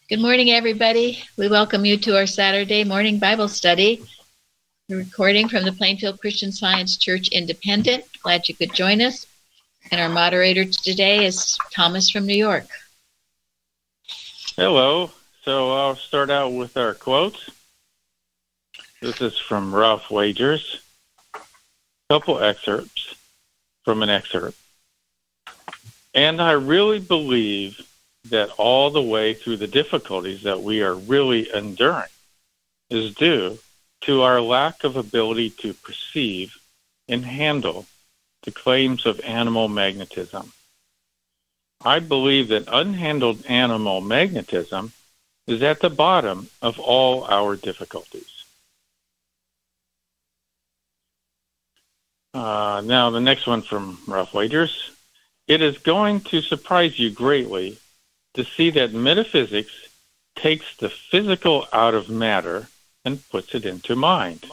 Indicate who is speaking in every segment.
Speaker 1: Good morning, everybody. We welcome you to our Saturday morning Bible study. We're recording from the Plainfield Christian Science Church Independent. Glad you could join us. And our moderator today is Thomas from New York.
Speaker 2: Hello. So I'll start out with our quotes. This is from Ralph Wagers. A couple excerpts from an excerpt. And I really believe that all the way through the difficulties that we are really enduring is due to our lack of ability to perceive and handle the claims of animal magnetism. I believe that unhandled animal magnetism is at the bottom of all our difficulties. Now, the next one from Ralph Wagers. It is going to surprise you greatly to see that metaphysics takes the physical out of matter and puts it into mind.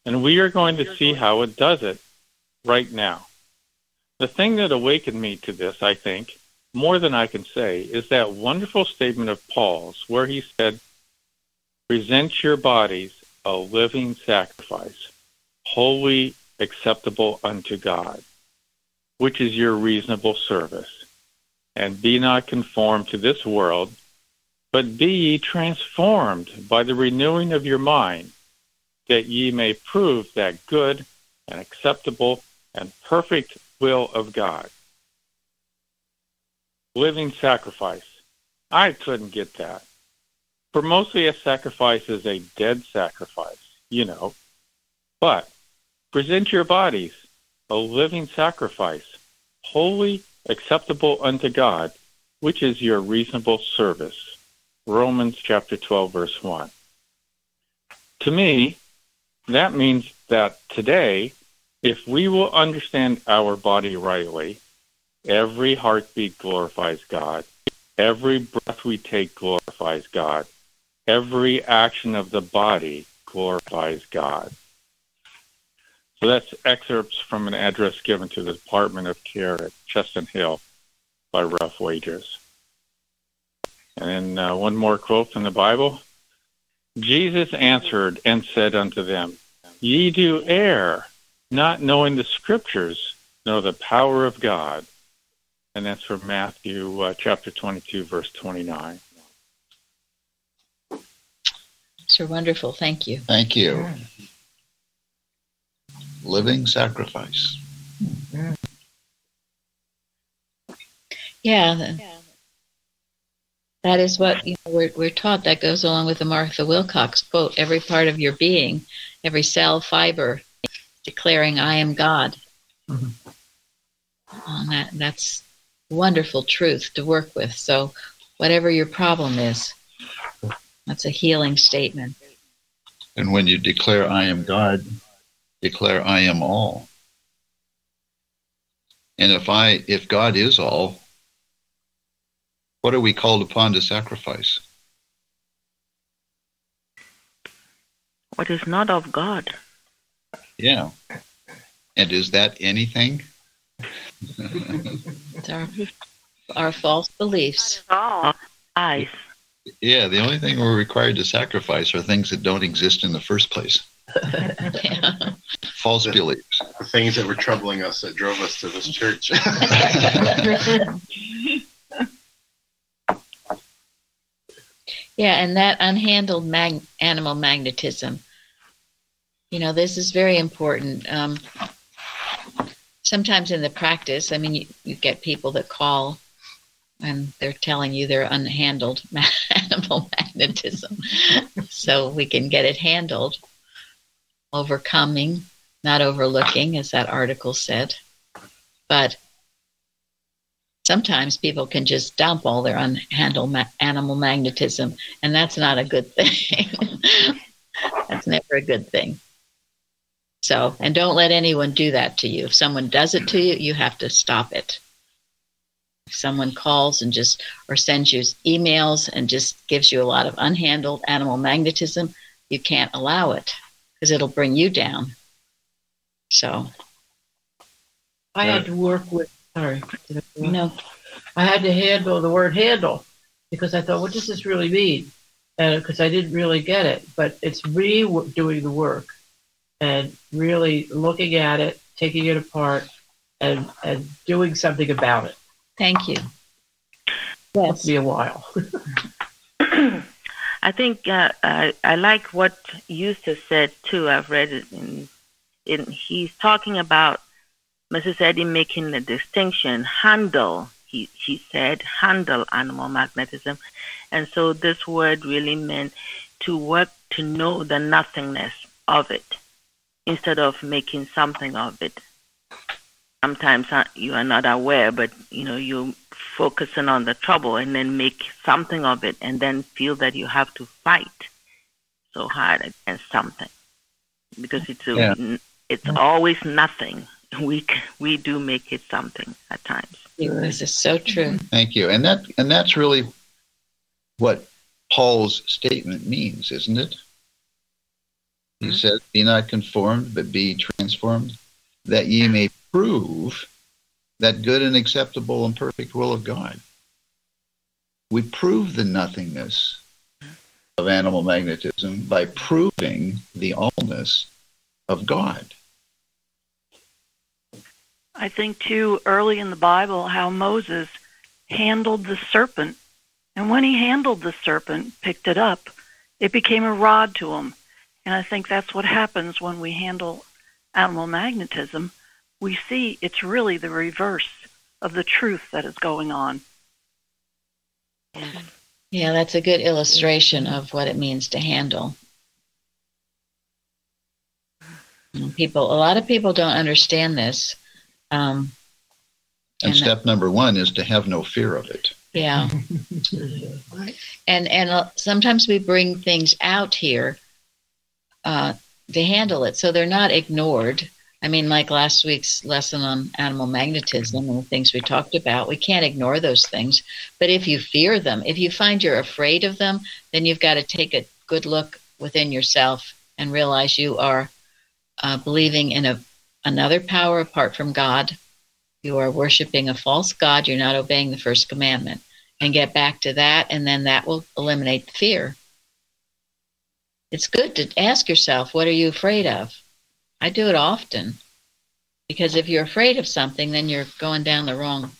Speaker 2: And we are going to see how it does it right now. The thing that awakened me to this, I think, more than I can say, is that wonderful statement of Paul's where he said, present your bodies a living sacrifice, wholly acceptable unto God, which is your reasonable service. And be not conformed to this world, but be ye transformed by the renewing of your mind, that ye may prove that good and acceptable and perfect will of God. Living sacrifice. I couldn't get that. For mostly a sacrifice is a dead sacrifice, But present your bodies a living sacrifice, holy acceptable unto God, which is your reasonable service. Romans chapter 12, verse 1. To me, that means that today, if we will understand our body rightly, every heartbeat glorifies God. Every breath we take glorifies God. Every action of the body glorifies God. So that's excerpts from an address given to the Department of Care at Cheston Hill by Ralph Wagers. And then one more quote from the Bible. Jesus answered and said unto them, Ye do err, not knowing the Scriptures, nor the power of God. And that's from Matthew chapter 22, verse 29.
Speaker 1: Sir, wonderful. Thank you.
Speaker 3: Thank you. Living sacrifice.
Speaker 1: Yeah, that is what we're taught. That goes along with the Martha Wilcox quote, every part of your being, every cell, fiber, declaring, I am God. Mm-hmm. That's wonderful truth to work with. So whatever your problem is, that's a healing statement.
Speaker 3: And when you declare, I am God, declare, I am all. And if God is all, what are we called upon to sacrifice?
Speaker 4: What is not of God.
Speaker 3: Yeah. And is that anything?
Speaker 1: It's our false beliefs.
Speaker 4: Eyes.
Speaker 3: Yeah, the only thing we're required to sacrifice are things that don't exist in the first place.
Speaker 1: Yeah.
Speaker 3: False beliefs.
Speaker 5: The things that were troubling us that drove us to this church.
Speaker 1: Yeah, and that unhandled animal magnetism. This is very important. Sometimes in the practice, you get people that call and they're telling you they're unhandled animal magnetism. So we can get it handled. Overcoming, not overlooking, as that article said. But sometimes people can just dump all their unhandled animal magnetism, and that's not a good thing. That's never a good thing. So, and don't let anyone do that to you. If someone does it to you, you have to stop it. If someone calls and or sends you emails and just gives you a lot of unhandled animal magnetism, you can't allow it because it'll bring you down. So.
Speaker 6: I had to work with, sorry.
Speaker 1: No.
Speaker 6: I had to handle the word handle. because I thought, what does this really mean? And because I didn't really get it, but it's me doing the work and really looking at it, taking it apart, and doing something about it.
Speaker 1: Thank you.
Speaker 6: Yes. Took me a while.
Speaker 4: I think I like what Eustace said too. I've read it he's talking about Mrs. Eddy making the distinction, handle. He said handle animal magnetism, and so this word really meant to work to know the nothingness of it instead of making something of it. Sometimes you are not aware, but you're focusing on the trouble and then make something of it and then feel that you have to fight so hard against something because it's always nothing. We do make it something at times.
Speaker 1: This is so true.
Speaker 3: Thank you. And that's really what Paul's statement means, isn't it? He says, be not conformed, but be transformed, that ye may prove that good and acceptable and perfect will of God. We prove the nothingness of animal magnetism by proving the allness of God.
Speaker 7: I think, too, early in the Bible, how Moses handled the serpent. And when he handled the serpent, picked it up, it became a rod to him. And I think that's what happens when we handle animal magnetism. We see it's really the reverse of the truth that is going on.
Speaker 1: Yeah, that's a good illustration of what it means to handle. A lot of people don't understand this.
Speaker 3: And step number one is to have no fear of it.
Speaker 1: Yeah. And sometimes we bring things out here to handle it, so they're not ignored. I mean, like last week's lesson on animal magnetism and the things we talked about, we can't ignore those things. But if you fear them, if you find you're afraid of them, then you've got to take a good look within yourself and realize you are believing in another power apart from God. You are worshiping a false God. You're not obeying the first commandment. And get back to that, and then that will eliminate the fear. It's good to ask yourself, what are you afraid of? I do it often, because if you're afraid of something, then you're going down the wrong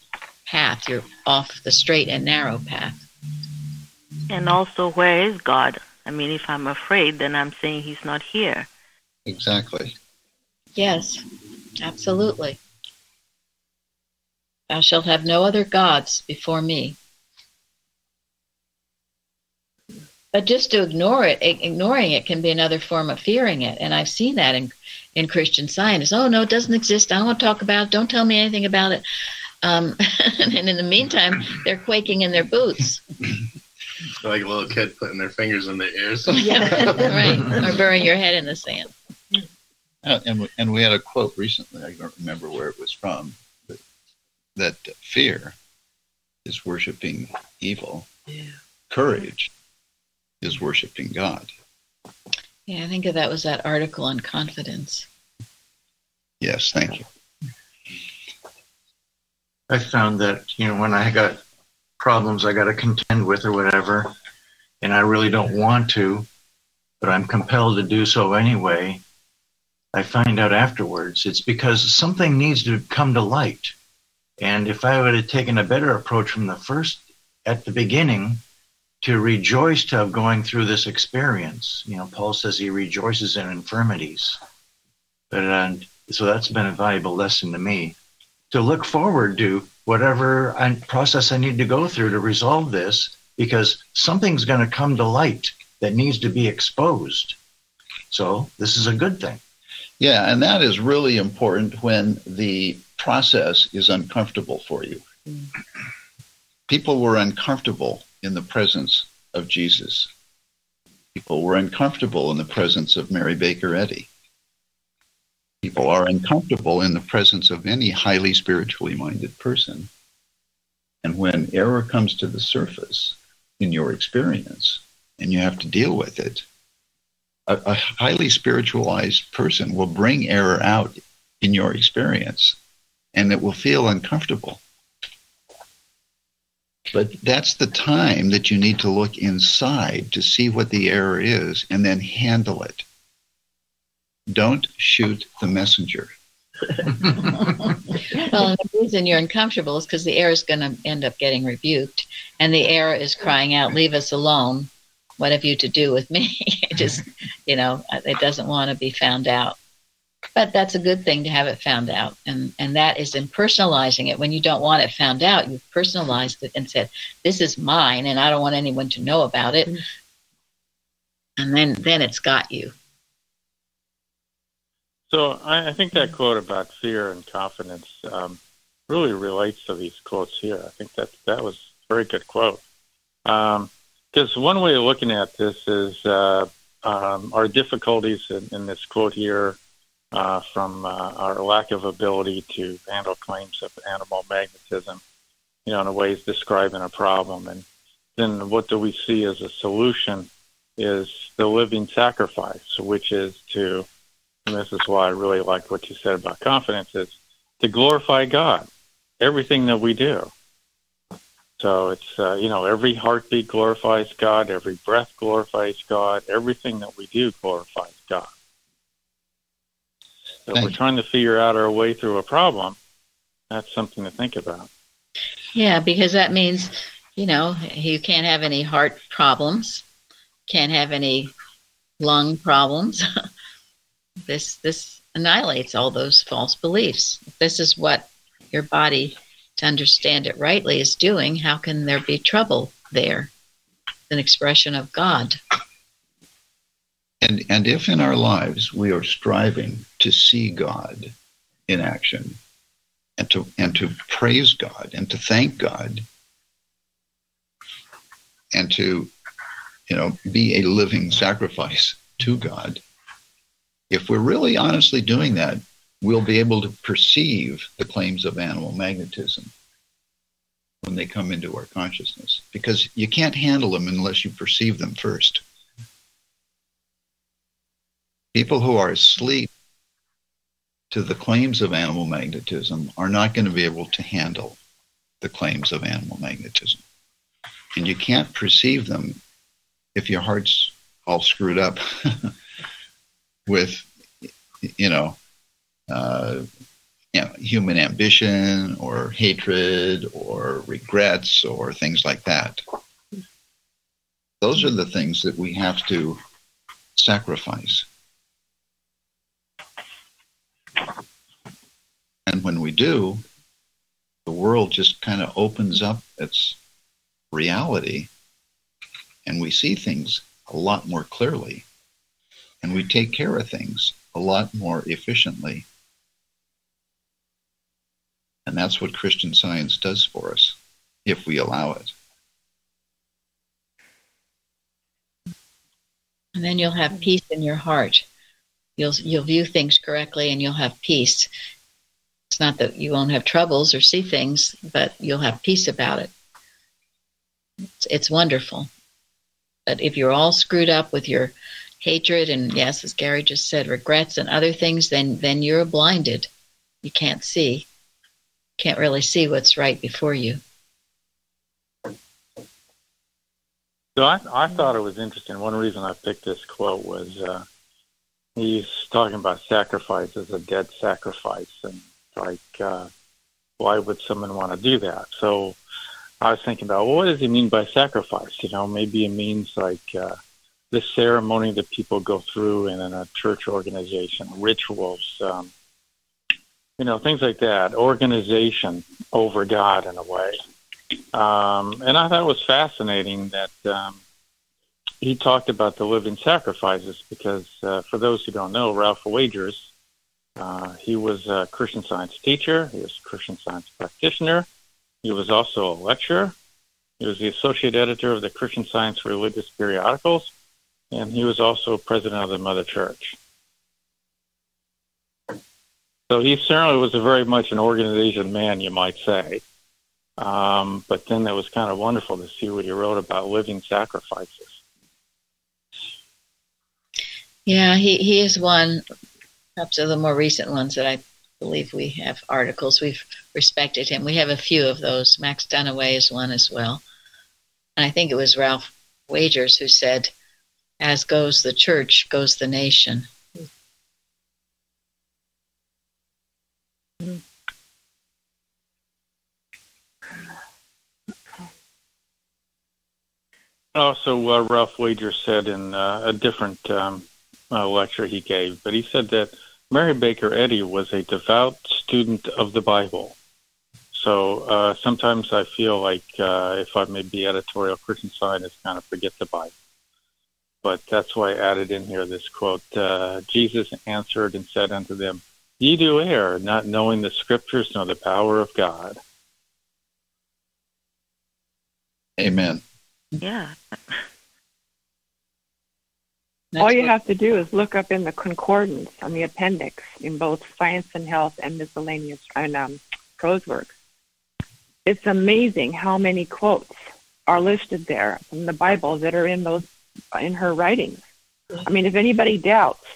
Speaker 1: path. You're off the straight and narrow path.
Speaker 4: And also, where is God? I mean, if I'm afraid, then I'm saying he's not here.
Speaker 3: Exactly.
Speaker 1: Yes, absolutely. Thou shalt have no other gods before me. But just to ignoring it can be another form of fearing it. And I've seen that in Christian Science. Oh, no, it doesn't exist. I don't want to talk about it. Don't tell me anything about it. And in the meantime, they're quaking in their boots.
Speaker 5: Like a little kid putting their fingers in their ears.
Speaker 1: Yeah, right. Or burying your head in the sand.
Speaker 3: And we had a quote recently, I don't remember where it was from, but that fear is worshiping evil. Yeah. Courage is worshiping God.
Speaker 1: Yeah, I think that was that article on confidence.
Speaker 3: Yes, thank you.
Speaker 8: I found that, when I got problems I got to contend with or whatever, and I really don't want to, but I'm compelled to do so anyway, I find out afterwards it's because something needs to come to light. And if I would have taken a better approach from at the beginning, to rejoice to have going through this experience. Paul says he rejoices in infirmities. So that's been a valuable lesson to me. To look forward to whatever process I need to go through to resolve this, because something's going to come to light that needs to be exposed. So this is a good thing.
Speaker 3: Yeah, and that is really important when the process is uncomfortable for you. People were uncomfortable in the presence of Jesus. People were uncomfortable in the presence of Mary Baker Eddy. People are uncomfortable in the presence of any highly spiritually minded person. And when error comes to the surface in your experience, and you have to deal with it, a highly spiritualized person will bring error out in your experience, and it will feel uncomfortable. But that's the time that you need to look inside to see what the error is and then handle it. Don't shoot the messenger.
Speaker 1: Well, and the reason you're uncomfortable is because the error is going to end up getting rebuked, and the error is crying out, "Leave us alone. What have you to do with me?" It just, it doesn't want to be found out. But that's a good thing to have it found out, and that is in personalizing it. When you don't want it found out, you've personalized it and said, "This is mine, and I don't want anyone to know about it." And then it's got you.
Speaker 2: So I think that quote about fear and confidence really relates to these quotes here. I think that was a very good quote. Because one way of looking at this is our difficulties in this quote here from our lack of ability to handle claims of animal magnetism, in a way is describing a problem. And then what do we see as a solution is the living sacrifice, which is to, and this is why I really liked what you said about confidence, is to glorify God, everything that we do. So it's, every heartbeat glorifies God, every breath glorifies God, everything that we do glorifies God. So if we're trying to figure out our way through a problem, that's something to think about.
Speaker 1: Yeah, because that means, you can't have any heart problems, can't have any lung problems. This annihilates all those false beliefs. If this is what your body, to understand it rightly, is doing, how can there be trouble there? It's an expression of God.
Speaker 3: And if in our lives we are striving to see God in action and to praise God and to thank God and to be a living sacrifice to God, if we're really honestly doing that, we'll be able to perceive the claims of animal magnetism when they come into our consciousness, because you can't handle them unless you perceive them first. People who are asleep to the claims of animal magnetism are not going to be able to handle the claims of animal magnetism. And you can't perceive them if your heart's all screwed up with, human ambition or hatred or regrets or things like that. Those are the things that we have to sacrifice. And when we do, the world just kind of opens up its reality and we see things a lot more clearly and we take care of things a lot more efficiently. And that's what Christian Science does for us, if we allow it.
Speaker 1: And then you'll have peace in your heart. You'll view things correctly and you'll have peace. It's not that you won't have troubles or see things, but you'll have peace about it. It's wonderful. But if you're all screwed up with your hatred and, yes, as Gary just said, regrets and other things, then you're blinded. You can't see. Can't really see what's right before you.
Speaker 2: So I thought it was interesting. One reason I picked this quote was he's talking about sacrifice as a dead sacrifice. And why would someone want to do that? So I was thinking about, well, what does he mean by sacrifice? Maybe it means this ceremony that people go through in a church organization, rituals, things like that, organization over God in a way. And I thought it was fascinating that he talked about the living sacrifices because, for those who don't know, Ralph Wagers, he was a Christian Science teacher. He was a Christian Science practitioner. He was also a lecturer. He was the associate editor of the Christian Science religious periodicals, and he was also president of the Mother Church. So he certainly was very much an organization man, you might say. But then it was kind of wonderful to see what he wrote about living sacrifices.
Speaker 1: Yeah, he is one, perhaps of the more recent ones that I believe we have articles. We've respected him. We have a few of those. Max Dunaway is one as well. And I think it was Ralph Wagers who said, as goes the church, goes the nation.
Speaker 2: Also, Ralph Wagers said in a different lecture he gave, but he said that Mary Baker Eddy was a devout student of the Bible. So sometimes I feel like if I may be editorial, Christian Scientists kind of forget the Bible. But that's why I added in here this quote, Jesus answered and said unto them, Ye do err, not knowing the Scriptures nor the power of God.
Speaker 3: Amen.
Speaker 4: Yeah.
Speaker 9: All you have to do is look up in the concordance on the appendix in both Science and Health and Miscellaneous and Prose Works. It's amazing how many quotes are listed there from the Bible that are in her writings. I mean, if anybody doubts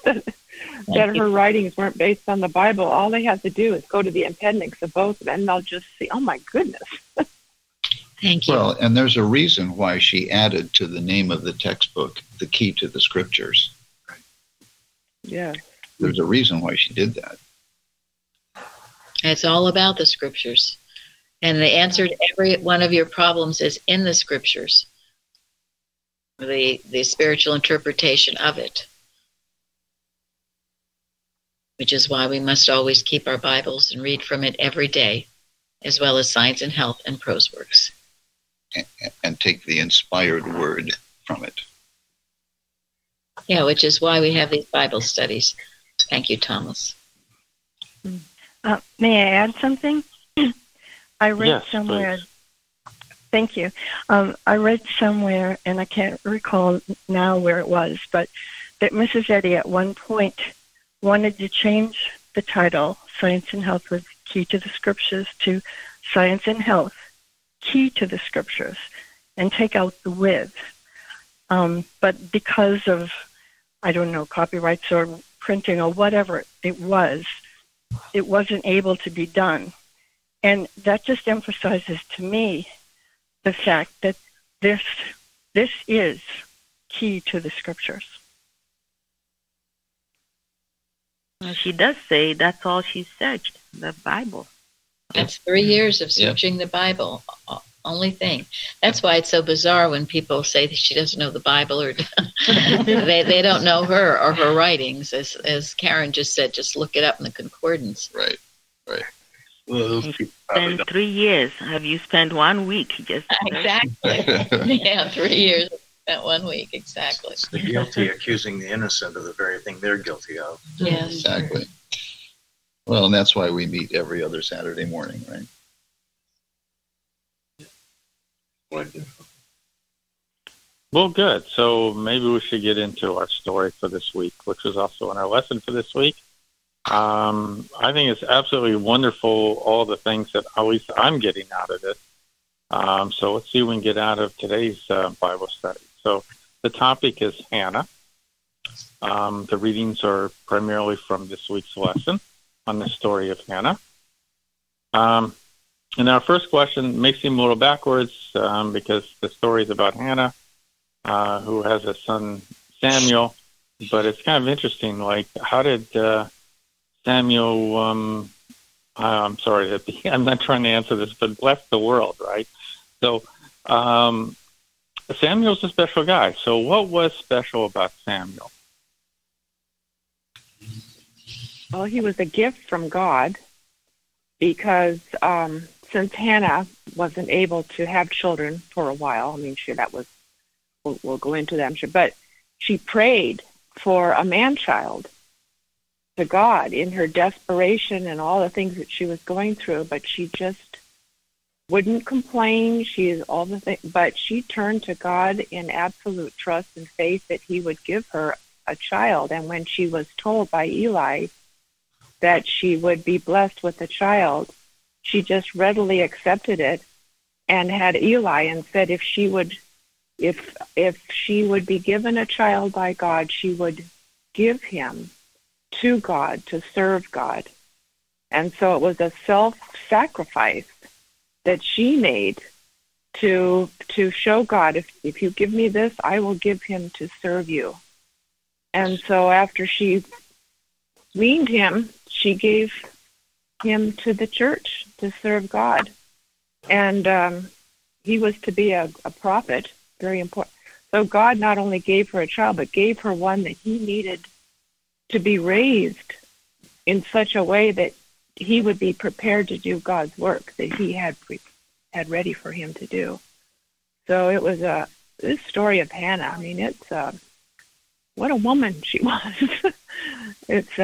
Speaker 9: that her writings weren't based on the Bible, all they have to do is go to the appendix of both of them, and they'll just see, oh my goodness.
Speaker 1: Thank you.
Speaker 3: Well, and there's a reason why she added to the name of the textbook, The Key to the Scriptures.
Speaker 9: Yeah.
Speaker 3: There's a reason why she did that.
Speaker 1: It's all about the Scriptures. And the answer to every one of your problems is in the Scriptures. The spiritual interpretation of it. Which is why we must always keep our Bibles and read from it every day, as well as Science and Health and Prose Works.
Speaker 3: And take the inspired word from it.
Speaker 1: Yeah, which is why we have these Bible studies. Thank you, Thomas.
Speaker 10: May I add something? I read
Speaker 2: Yes,
Speaker 10: somewhere.
Speaker 2: please.
Speaker 10: Thank you. I read somewhere, and I can't recall now where it was, but that Mrs. Eddy at one point wanted to change the title, Science and Health with Key to the Scriptures, to Science and Health, Key to the Scriptures, and take out the with. But because of, I don't know, copyrights or printing or whatever it wasn't able to be done. And that just emphasizes to me the fact that this is key to the Scriptures.
Speaker 4: Well, she does say that's all she searched, the Bible.
Speaker 1: That's 3 years of searching the Bible. Only thing. That's why it's so bizarre when people say that she doesn't know the Bible or they don't know her or her writings. As Karen just said, just look it up in the concordance.
Speaker 3: Right.
Speaker 5: Well,
Speaker 4: Spend 3 years. Have you spent 1 week? Just
Speaker 1: Exactly. Yeah, 3 years. Spent 1 week. Exactly.
Speaker 8: It's the guilty accusing the innocent of the very thing they're guilty of.
Speaker 1: Yes.
Speaker 3: Exactly. Well, and that's why we meet every other Saturday morning, right?
Speaker 2: Well, good. So maybe we should get into our story for this week, which was also in our lesson for this week. I think it's absolutely wonderful, all the things that at least I'm getting out of it. So let's see what we can get out of today's Bible study. So the topic is Hannah. The readings are primarily from this week's lesson on the story of Hannah. And our first question may seem a little backwards because the story is about Hannah, who has a son, Samuel. But it's kind of interesting, like, how did Samuel, I'm sorry, I'm not trying to answer this, but bless the world, right? So Samuel's a special guy. So what was special about Samuel?
Speaker 9: Well, he was a gift from God because since Hannah wasn't able to have children for a while, I mean, sure, that was, we'll go into that, I'm sure, but she prayed for a man-child to God in her desperation and all the things that she was going through, but she just wouldn't complain. But she turned to God in absolute trust and faith that he would give her a child. And when she was told by Eli that she would be blessed with a child, she just readily accepted it and had Eli and said if she would be given a child by God, she would give him to God to serve God. And so it was a self-sacrifice that she made to show God, if you give me this, I will give him to serve you. And so after she weaned him, she gave him to the church to serve God. And he was to be a prophet, very important. So God not only gave her a child, but gave her one that he needed to be raised in such a way that he would be prepared to do God's work that he had ready for him to do. So it was this story of Hannah. I mean, it's what a woman she was. It's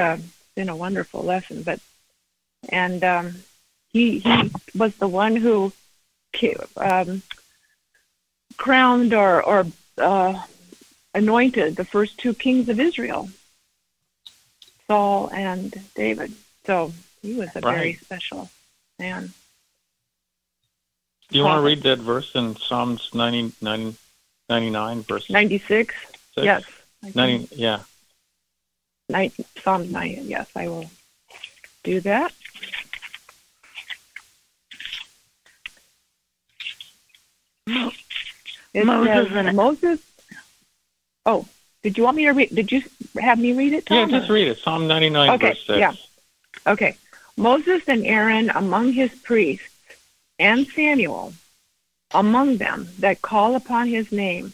Speaker 9: been a wonderful lesson. And he was the one who crowned or anointed the first two kings of Israel, Saul and David. So he was a very special man.
Speaker 2: Do you want to read that verse in Psalms 99, verse
Speaker 9: 96?
Speaker 2: 6?
Speaker 9: Yes.
Speaker 2: 90, yeah.
Speaker 9: Psalms 9, yes, I will do that. Moses. Oh, did you want me to read? Did you have me read it, Tom?
Speaker 2: Yeah, just read it. Psalm 99, verse 6.
Speaker 9: Yeah. Okay. Moses and Aaron among his priests, and Samuel among them that call upon his name.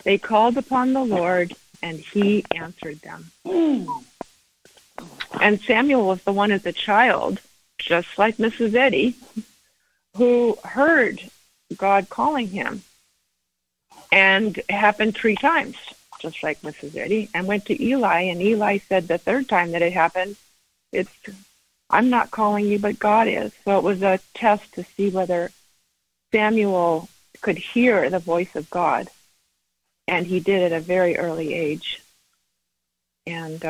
Speaker 9: They called upon the Lord, and he answered them. And Samuel was the one as a child, just like Mrs. Eddy, who heard God calling him. And it happened 3 times, just like Mrs. Eddy, and went to Eli, and Eli said the third time that it happened, I'm not calling you, but God is. So it was a test to see whether Samuel could hear the voice of God. And he did at a very early age. And,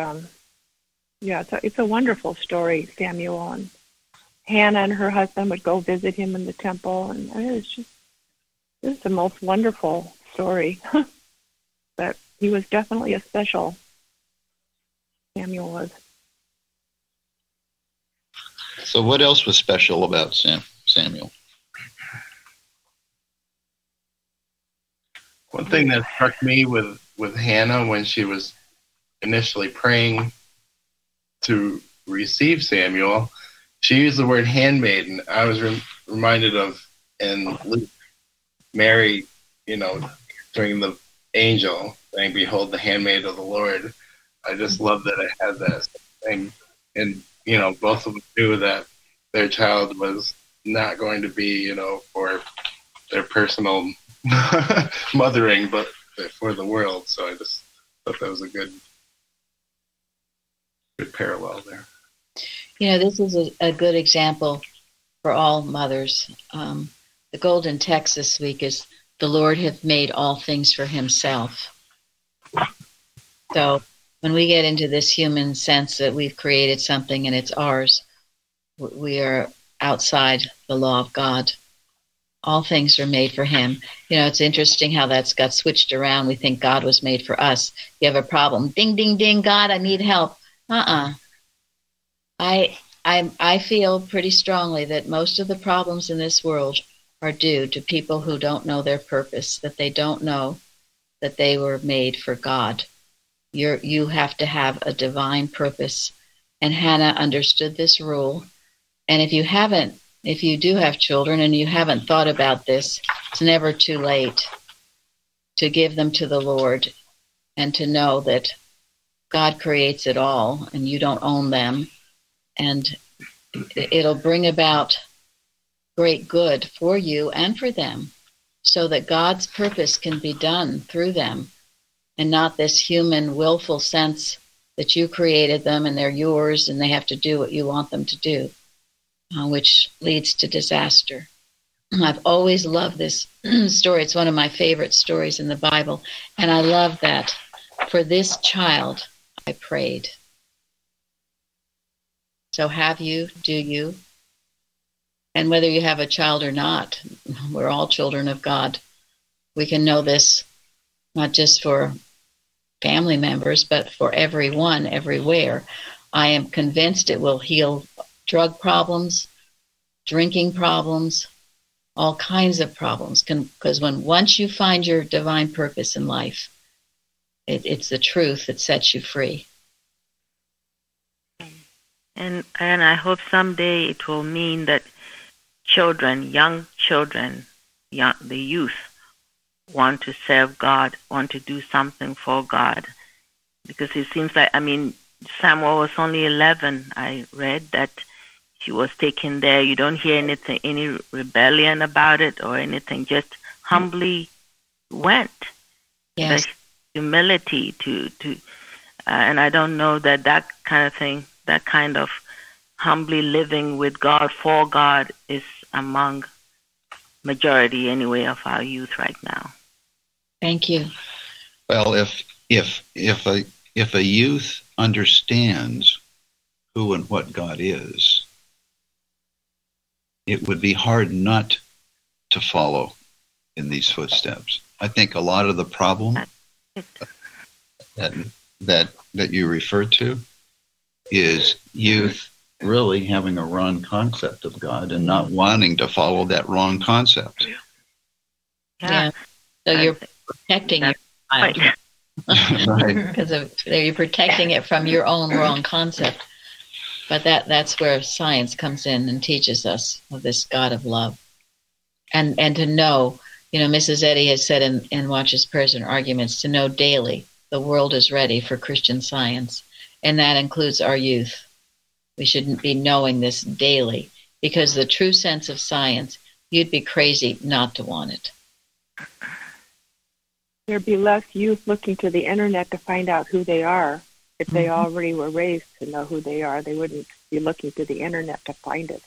Speaker 9: it's a wonderful story, Samuel. And Hannah and her husband would go visit him in the temple. And it's the most wonderful story. But he was definitely a special, Samuel was.
Speaker 3: So what else was special about Samuel?
Speaker 5: One thing that struck me with Hannah when she was initially praying to receive Samuel, she used the word handmaiden. I was reminded of in Luke, Mary, during the angel saying, "Behold, the handmaid of the Lord." I just love that it had that thing. And, both of them knew that their child was not going to be, for their personal mothering, but for the world. So I just thought that was a good parallel there.
Speaker 1: This is a good example for all mothers. The golden text this week is, "The Lord hath made all things for himself." So when we get into this human sense that we've created something and it's ours, we are outside the law of God. All things are made for him. It's interesting how that's got switched around. We think God was made for us. You have a problem. Ding, ding, ding, God, I need help. I feel pretty strongly that most of the problems in this world are due to people who don't know their purpose, that they don't know that they were made for God. You have to have a divine purpose. And Hannah understood this rule. And if you do have children and you haven't thought about this, it's never too late to give them to the Lord and to know that God creates it all and you don't own them. And it'll bring about great good for you and for them so that God's purpose can be done through them and not this human willful sense that you created them and they're yours and they have to do what you want them to do, which leads to disaster. I've always loved this story. It's one of my favorite stories in the Bible. And I love that for this child, I prayed. So have you? Do you? And whether you have a child or not, we're all children of God. We can know this not just for family members, but for everyone, everywhere. I am convinced it will heal drug problems, drinking problems, all kinds of problems. Because once you find your divine purpose in life, it's the truth that sets you free.
Speaker 4: And I hope someday it will mean that young children, the youth, want to serve God, want to do something for God. Because it seems like, Samuel was only 11. I read that he was taken there. You don't hear any rebellion about it or anything, just humbly went.
Speaker 1: Yes.
Speaker 4: The humility and I don't know that kind of thing, that kind of humbly living with God, for God, is among majority anyway of our youth right now.
Speaker 1: Thank you.
Speaker 3: Well, if a youth understands who and what God is, it would be hard not to follow in these footsteps. I think a lot of the problem that you refer to is youth really having a wrong concept of God and not wanting to follow that wrong concept.
Speaker 1: Yeah. So you're protecting your mind.
Speaker 3: Right.
Speaker 1: Because you're protecting it from your own wrong concept. But that's where science comes in and teaches us of this God of love. And to know, Mrs. Eddy has said in Watch's Prayers and Arguments, to know daily the world is ready for Christian Science. And that includes our youth. We shouldn't be knowing this daily, because the true sense of science, you'd be crazy not to want it.
Speaker 9: There'd be less youth looking to the internet to find out who they are. If they already were raised to know who they are, they wouldn't be looking to the internet to find it.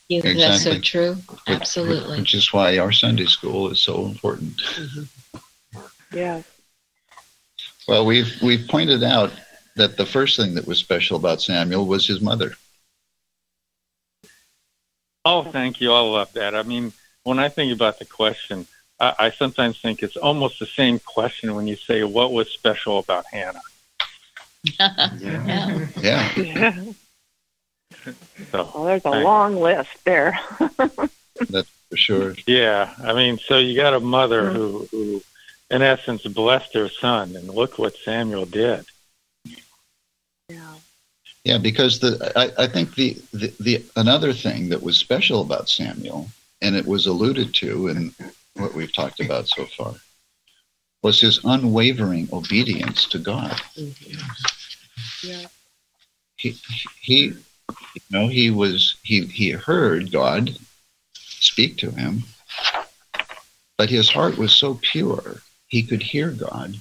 Speaker 3: Exactly.
Speaker 1: That's so true. Absolutely.
Speaker 3: Which is why our Sunday school is so important.
Speaker 9: Yes.
Speaker 3: Well, we've pointed out that the first thing that was special about Samuel was his mother.
Speaker 2: Oh, thank you. I love that. When I think about the question, I sometimes think it's almost the same question when you say, what was special about Hannah?
Speaker 3: Yeah.
Speaker 2: So,
Speaker 9: well, there's a long list there.
Speaker 3: That's for sure.
Speaker 2: Yeah. So you got a mother who, in essence, blessed her son, and look what Samuel did.
Speaker 3: Yeah, because I think the another thing that was special about Samuel, and it was alluded to in what we've talked about so far, was his unwavering obedience to God.
Speaker 9: Yeah.
Speaker 3: He heard God speak to him, but his heart was so pure he could hear God.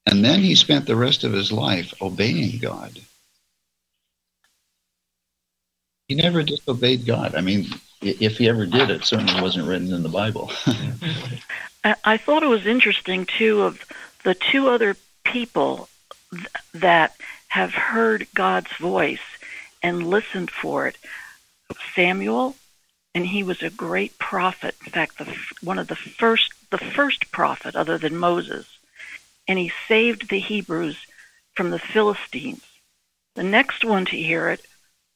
Speaker 3: And then he spent the rest of his life obeying God. He never disobeyed God. If he ever did, it certainly wasn't written in the Bible.
Speaker 7: I thought it was interesting, too, of the two other people that have heard God's voice and listened for it. Samuel, and he was a great prophet. In fact, the first prophet other than Moses. And he saved the Hebrews from the Philistines. The next one to hear it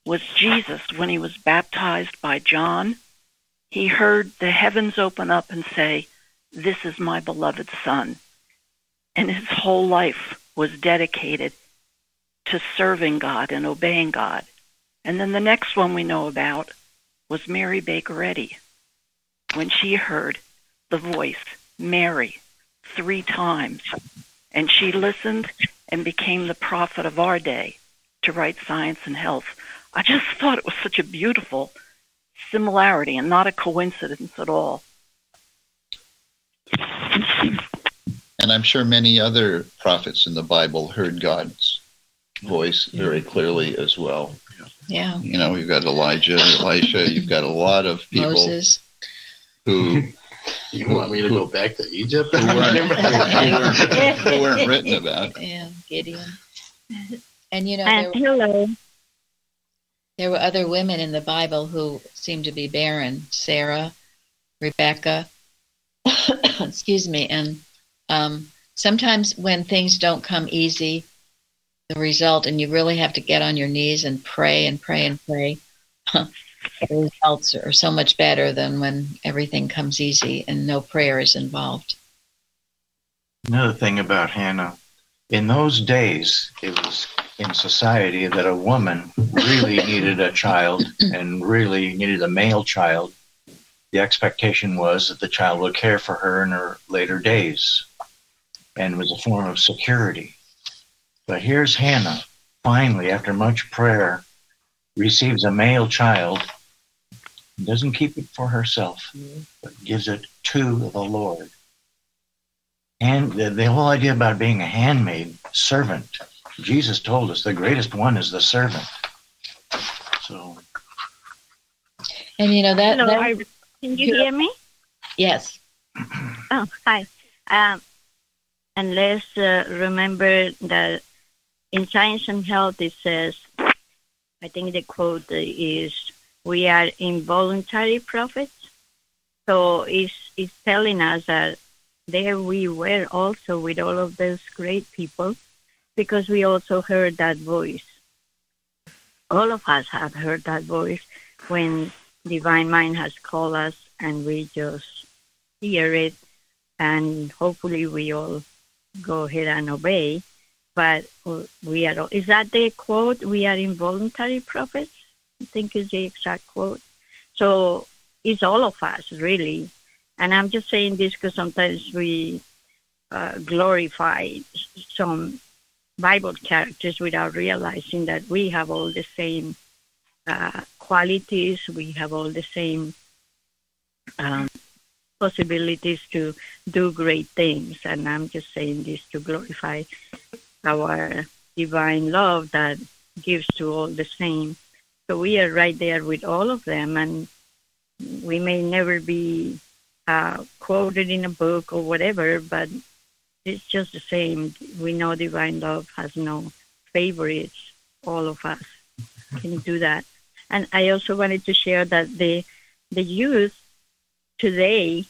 Speaker 7: was Jesus when he was baptized by John. He heard the heavens open up and say, "This is my beloved Son." And his whole life was dedicated to serving God and obeying God. And then the next one we know about was Mary Baker Eddy, when she heard the voice, Mary, 3 times. And she listened and became the prophet of our day to write Science and Health. I just thought it was such a beautiful similarity and not a coincidence at all.
Speaker 3: And I'm sure many other prophets in the Bible heard God's voice very clearly as well.
Speaker 1: Yeah.
Speaker 3: You've got Elijah, Elisha, you've got a lot of people
Speaker 1: Moses.
Speaker 3: who...
Speaker 5: You want me to go back to Egypt?
Speaker 3: who weren't written about.
Speaker 1: Yeah, Gideon. And
Speaker 10: hello.
Speaker 1: There were other women in the Bible who seemed to be barren. Sarah, Rebecca, excuse me. And sometimes when things don't come easy, the result, and you really have to get on your knees and pray and pray and pray. The results are so much better than when everything comes easy and no prayer is involved.
Speaker 8: Another thing about Hannah, in those days, it was in society that a woman really needed a child and really needed a male child. The expectation was that the child would care for her in her later days, and it was a form of security. But here's Hannah, finally, after much prayer, receives a male child, doesn't keep it for herself, but gives it to the Lord. And the whole idea about being a handmaid, servant, Jesus told us the greatest one is the servant. So,
Speaker 1: and you know that.
Speaker 11: Hello, can you hear me?
Speaker 1: Yes.
Speaker 11: Oh, hi. And let's remember that in Science and Health it says, I think the quote is, "We are involuntary prophets." So it's telling us that there we were also with all of those great people, because we also heard that voice. All of us have heard that voice when Divine Mind has called us, and we just hear it, and hopefully we all go ahead and obey. But we are, is that the quote? We are involuntary prophets, I think is the exact quote. So it's all of us, really. And I'm just saying this because sometimes we glorify some Bible characters without realizing that we have all the same qualities, we have all the same possibilities to do great things. And I'm just saying this to glorify our divine love that gives to all the same. So we are right there with all of them, and we may never be quoted in a book or whatever, but it's just the same. We know divine love has no favorites, all of us can do that. And I also wanted to share that the youth today,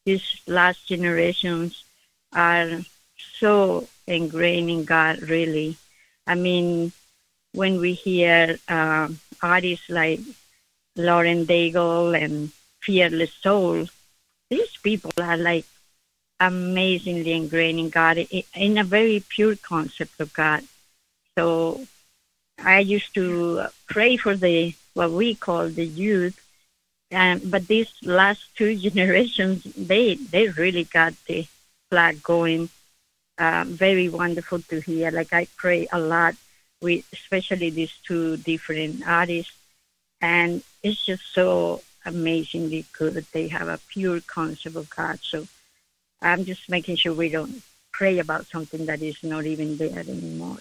Speaker 11: these last generations, are so ingrained in God, really. I mean, when we hear artists like Lauren Daigle and Fearless Soul, these people are like amazingly ingrained in God, in a very pure concept of God. So I used to pray for what we call the youth, but these last two generations, they really got the flag going. Very wonderful to hear. Like I pray a lot with especially these two different artists, and it's just so amazingly good that they have a pure concept of God. So I'm just making sure we don't pray about something that is not even there anymore.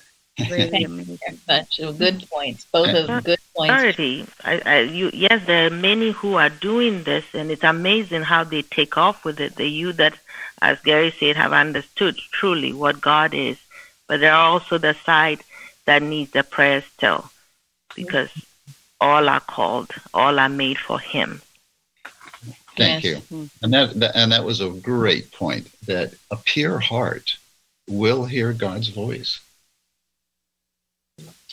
Speaker 11: Really amazing.
Speaker 1: Much. Good points. Both of good points.
Speaker 4: Yes, there are many who are doing this, and it's amazing how they take off with it. The youth that, as Gary said, have understood truly what God is. But there are also the side that needs the prayer still, because all are called, all are made for Him.
Speaker 3: Thank you. And that was a great point, that a pure heart will hear God's voice.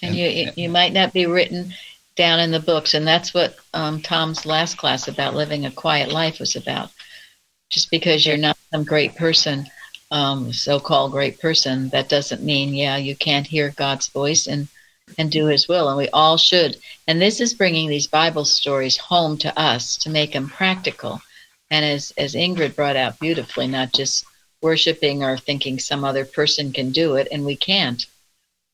Speaker 1: And you might not be written down in the books, and that's what Tom's last class about living a quiet life was about. Just because you're not some great person, so-called great person, that doesn't mean, you can't hear God's voice and do His will, and we all should. And this is bringing these Bible stories home to us to make them practical. And as Ingrid brought out beautifully, not just worshiping or thinking some other person can do it, and we can't.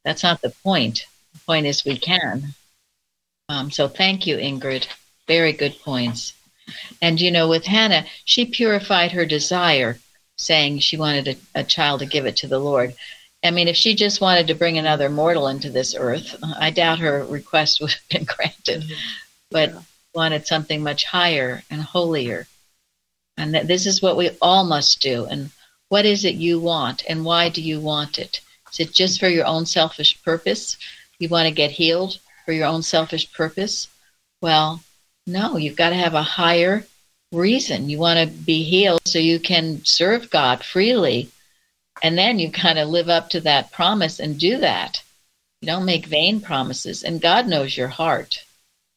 Speaker 1: That's not the point. The point is we can. So thank you, Ingrid. Very good points. And, with Hannah, she purified her desire, saying she wanted a child to give it to the Lord. I mean, if she just wanted to bring another mortal into this earth, I doubt her request would have been granted, but wanted something much higher and holier. And that this is what we all must do. And what is it you want, and why do you want it? Is it just for your own selfish purpose? You want to get healed for your own selfish purpose? Well, no, you've got to have a higher reason. You want to be healed so you can serve God freely. And then you kind of live up to that promise and do that. You don't make vain promises. And God knows your heart,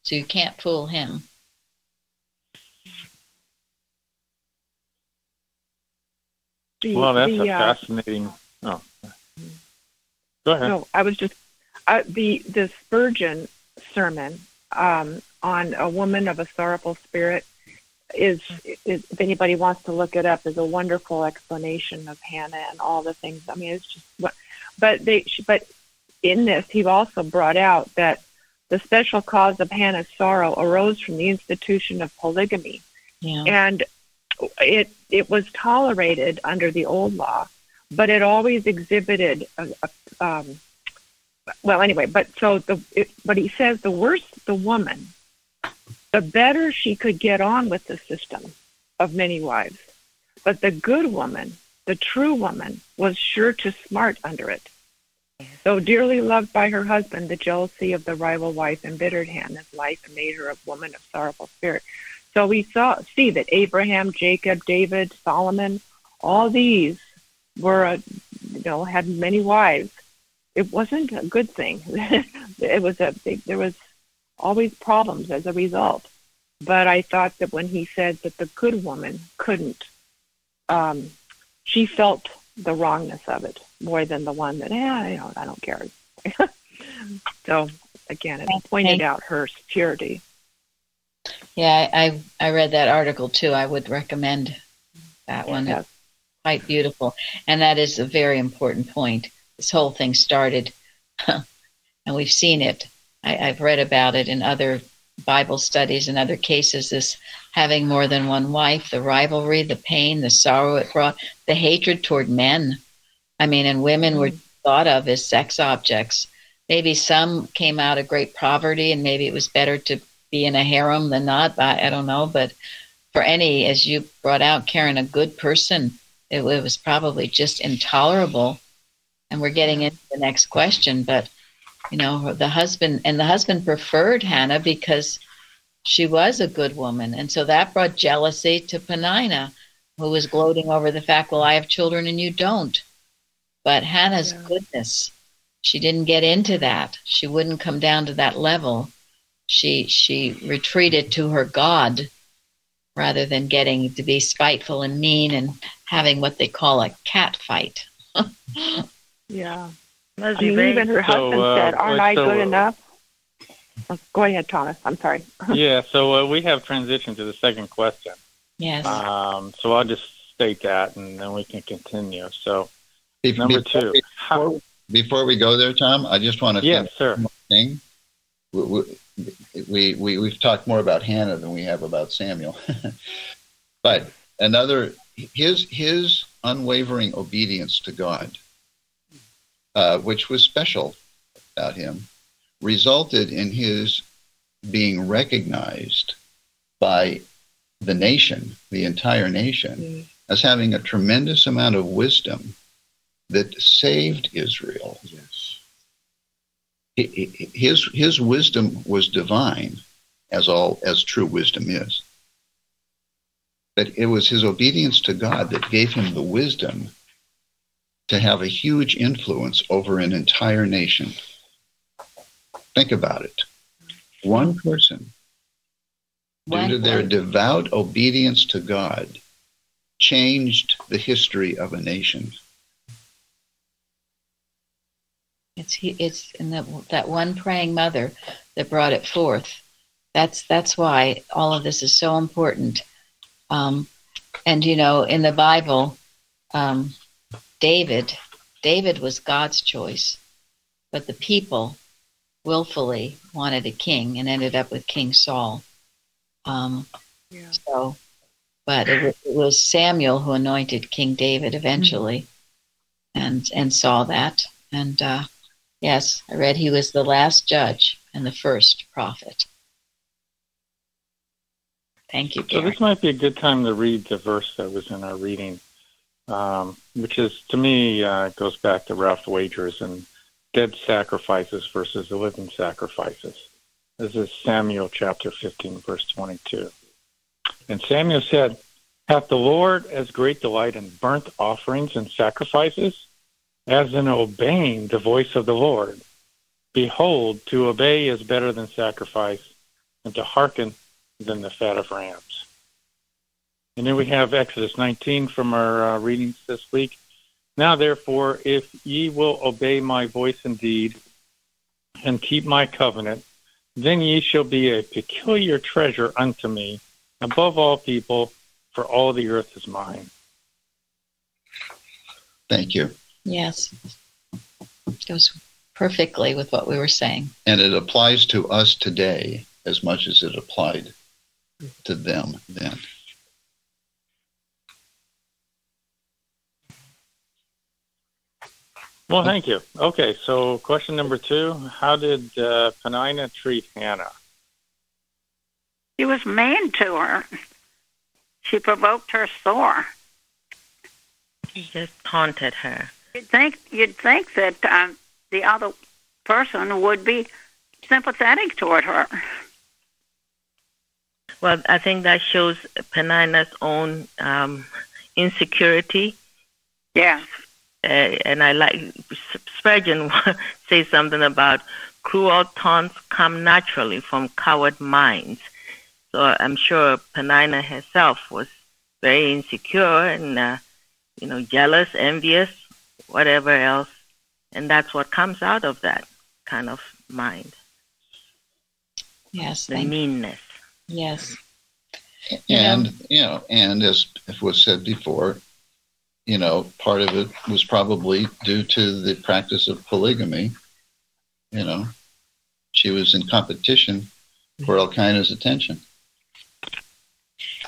Speaker 1: so you can't fool him.
Speaker 2: Well, that's a fascinating... Oh. Go ahead.
Speaker 9: No, I was just... the Spurgeon sermon on a woman of a sorrowful spirit is, if anybody wants to look it up, is a wonderful explanation of Hannah and all the things. I mean, it's just... But in this, he also brought out that the special cause of Hannah's sorrow arose from the institution of polygamy.
Speaker 1: Yeah.
Speaker 9: And it was tolerated under the old law, but it always exhibited well, anyway, but he says the worse the woman, the better she could get on with the system of many wives. But the good woman, the true woman, was sure to smart under it. Though dearly loved by her husband, the jealousy of the rival wife embittered Hannah's life and made her a woman of sorrowful spirit. So we see that Abraham, Jacob, David, Solomon, all these were, had many wives. It wasn't a good thing. There was always problems as a result. But I thought that when he said that the good woman couldn't, she felt the wrongness of it more than the one that, I don't care. So again, it pointed out her purity.
Speaker 1: Yeah, I read that article too. I would recommend that one.
Speaker 9: Yes.
Speaker 1: It's quite beautiful. And that is a very important point. This whole thing started, and we've seen it. I've read about it in other Bible studies and other cases, this having more than one wife, the rivalry, the pain, the sorrow it brought, the hatred toward men. I mean, and women were thought of as sex objects. Maybe some came out of great poverty and maybe it was better to be in a harem than not. I don't know. But for any, as you brought out, Karen, a good person, it was probably just intolerable. And we're getting into the next question, but the husband preferred Hannah because she was a good woman. And so that brought jealousy to Peninnah, who was gloating over the fact, well, I have children and you don't. But Hannah's goodness, she didn't get into that. She wouldn't come down to that level. She retreated to her God rather than getting to be spiteful and mean and having what they call a cat fight.
Speaker 9: Yeah. Even her husband said, aren't I good enough? Go ahead, Thomas. I'm sorry.
Speaker 2: Yeah, so we have transitioned to the second question.
Speaker 1: Yes.
Speaker 2: So I'll just state that, and then we can continue. So, number two.
Speaker 3: Before we go there, Tom, I just want to say one thing. We've talked more about Hannah than we have about Samuel. But his unwavering obedience to God, which was special about him, resulted in his being recognized by the nation, the entire nation, as having a tremendous amount of wisdom that saved Israel. Yes. His wisdom was divine, as true wisdom is. But it was his obedience to God that gave him the wisdom to have a huge influence over an entire nation. Think about it. One person, due to their devout obedience to God, changed the history of a nation.
Speaker 1: It's in that one praying mother that brought it forth. That's why all of this is so important. And in the Bible, David was God's choice, but the people willfully wanted a king and ended up with King Saul. But it was Samuel who anointed King David eventually, and saw that. And yes, I read he was the last judge and the first prophet. Thank you, Gary.
Speaker 2: So this might be a good time to read the verse that was in our reading, which is, to me, goes back to Ralph Wager's and dead sacrifices versus the living sacrifices. This is Samuel chapter 15, verse 22. And Samuel said, hath the Lord as great delight in burnt offerings and sacrifices as in obeying the voice of the Lord? Behold, to obey is better than sacrifice, and to hearken than the fat of rams. And then we have Exodus 19 from our readings this week. Now, therefore, if ye will obey my voice indeed, and keep my covenant, then ye shall be a peculiar treasure unto me, above all people, for all the earth is mine.
Speaker 3: Thank you.
Speaker 1: Yes. It goes perfectly with what we were saying.
Speaker 3: And it applies to us today as much as it applied to them then.
Speaker 2: Well, thank you. Okay, so question number 2. How did Peninnah treat Hannah?
Speaker 12: He was mean to her. She provoked her sore.
Speaker 4: He just taunted her.
Speaker 12: You'd think that the other person would be sympathetic toward her.
Speaker 4: Well, I think that shows Peninnah's own insecurity.
Speaker 12: Yeah.
Speaker 4: And I like Spurgeon say something about cruel taunts come naturally from coward minds. So I'm sure Peninnah herself was very insecure and jealous, envious, whatever else, and that's what comes out of that kind of mind.
Speaker 1: Yes,
Speaker 4: the meanness.
Speaker 1: Yes,
Speaker 3: and and as was said before, part of it was probably due to the practice of polygamy. She was in competition for Elkanah's attention.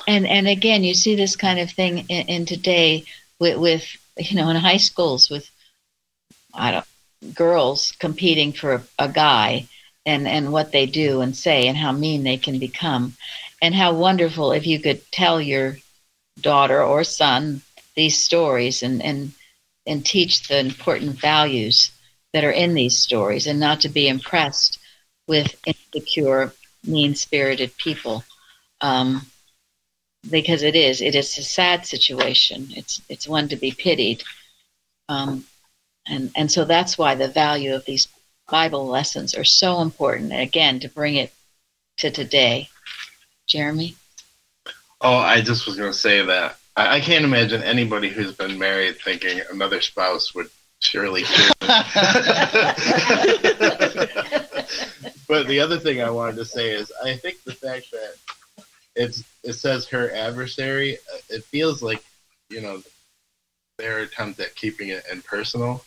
Speaker 1: And again, you see this kind of thing in today with in high schools with girls competing for a guy and what they do and say and how mean they can become, and how wonderful if you could tell your daughter or son these stories and teach the important values that are in these stories, and not to be impressed with insecure, mean-spirited people, because it is a sad situation. It's one to be pitied, and so that's why the value of these Bible lessons are so important. Again, to bring it to today. Jeremy?
Speaker 5: Oh, I just was going to say that I can't imagine anybody who's been married thinking another spouse would surely kill them. But the other thing I wanted to say is I think the fact that it says her adversary, it feels like, their attempt at keeping it impersonal,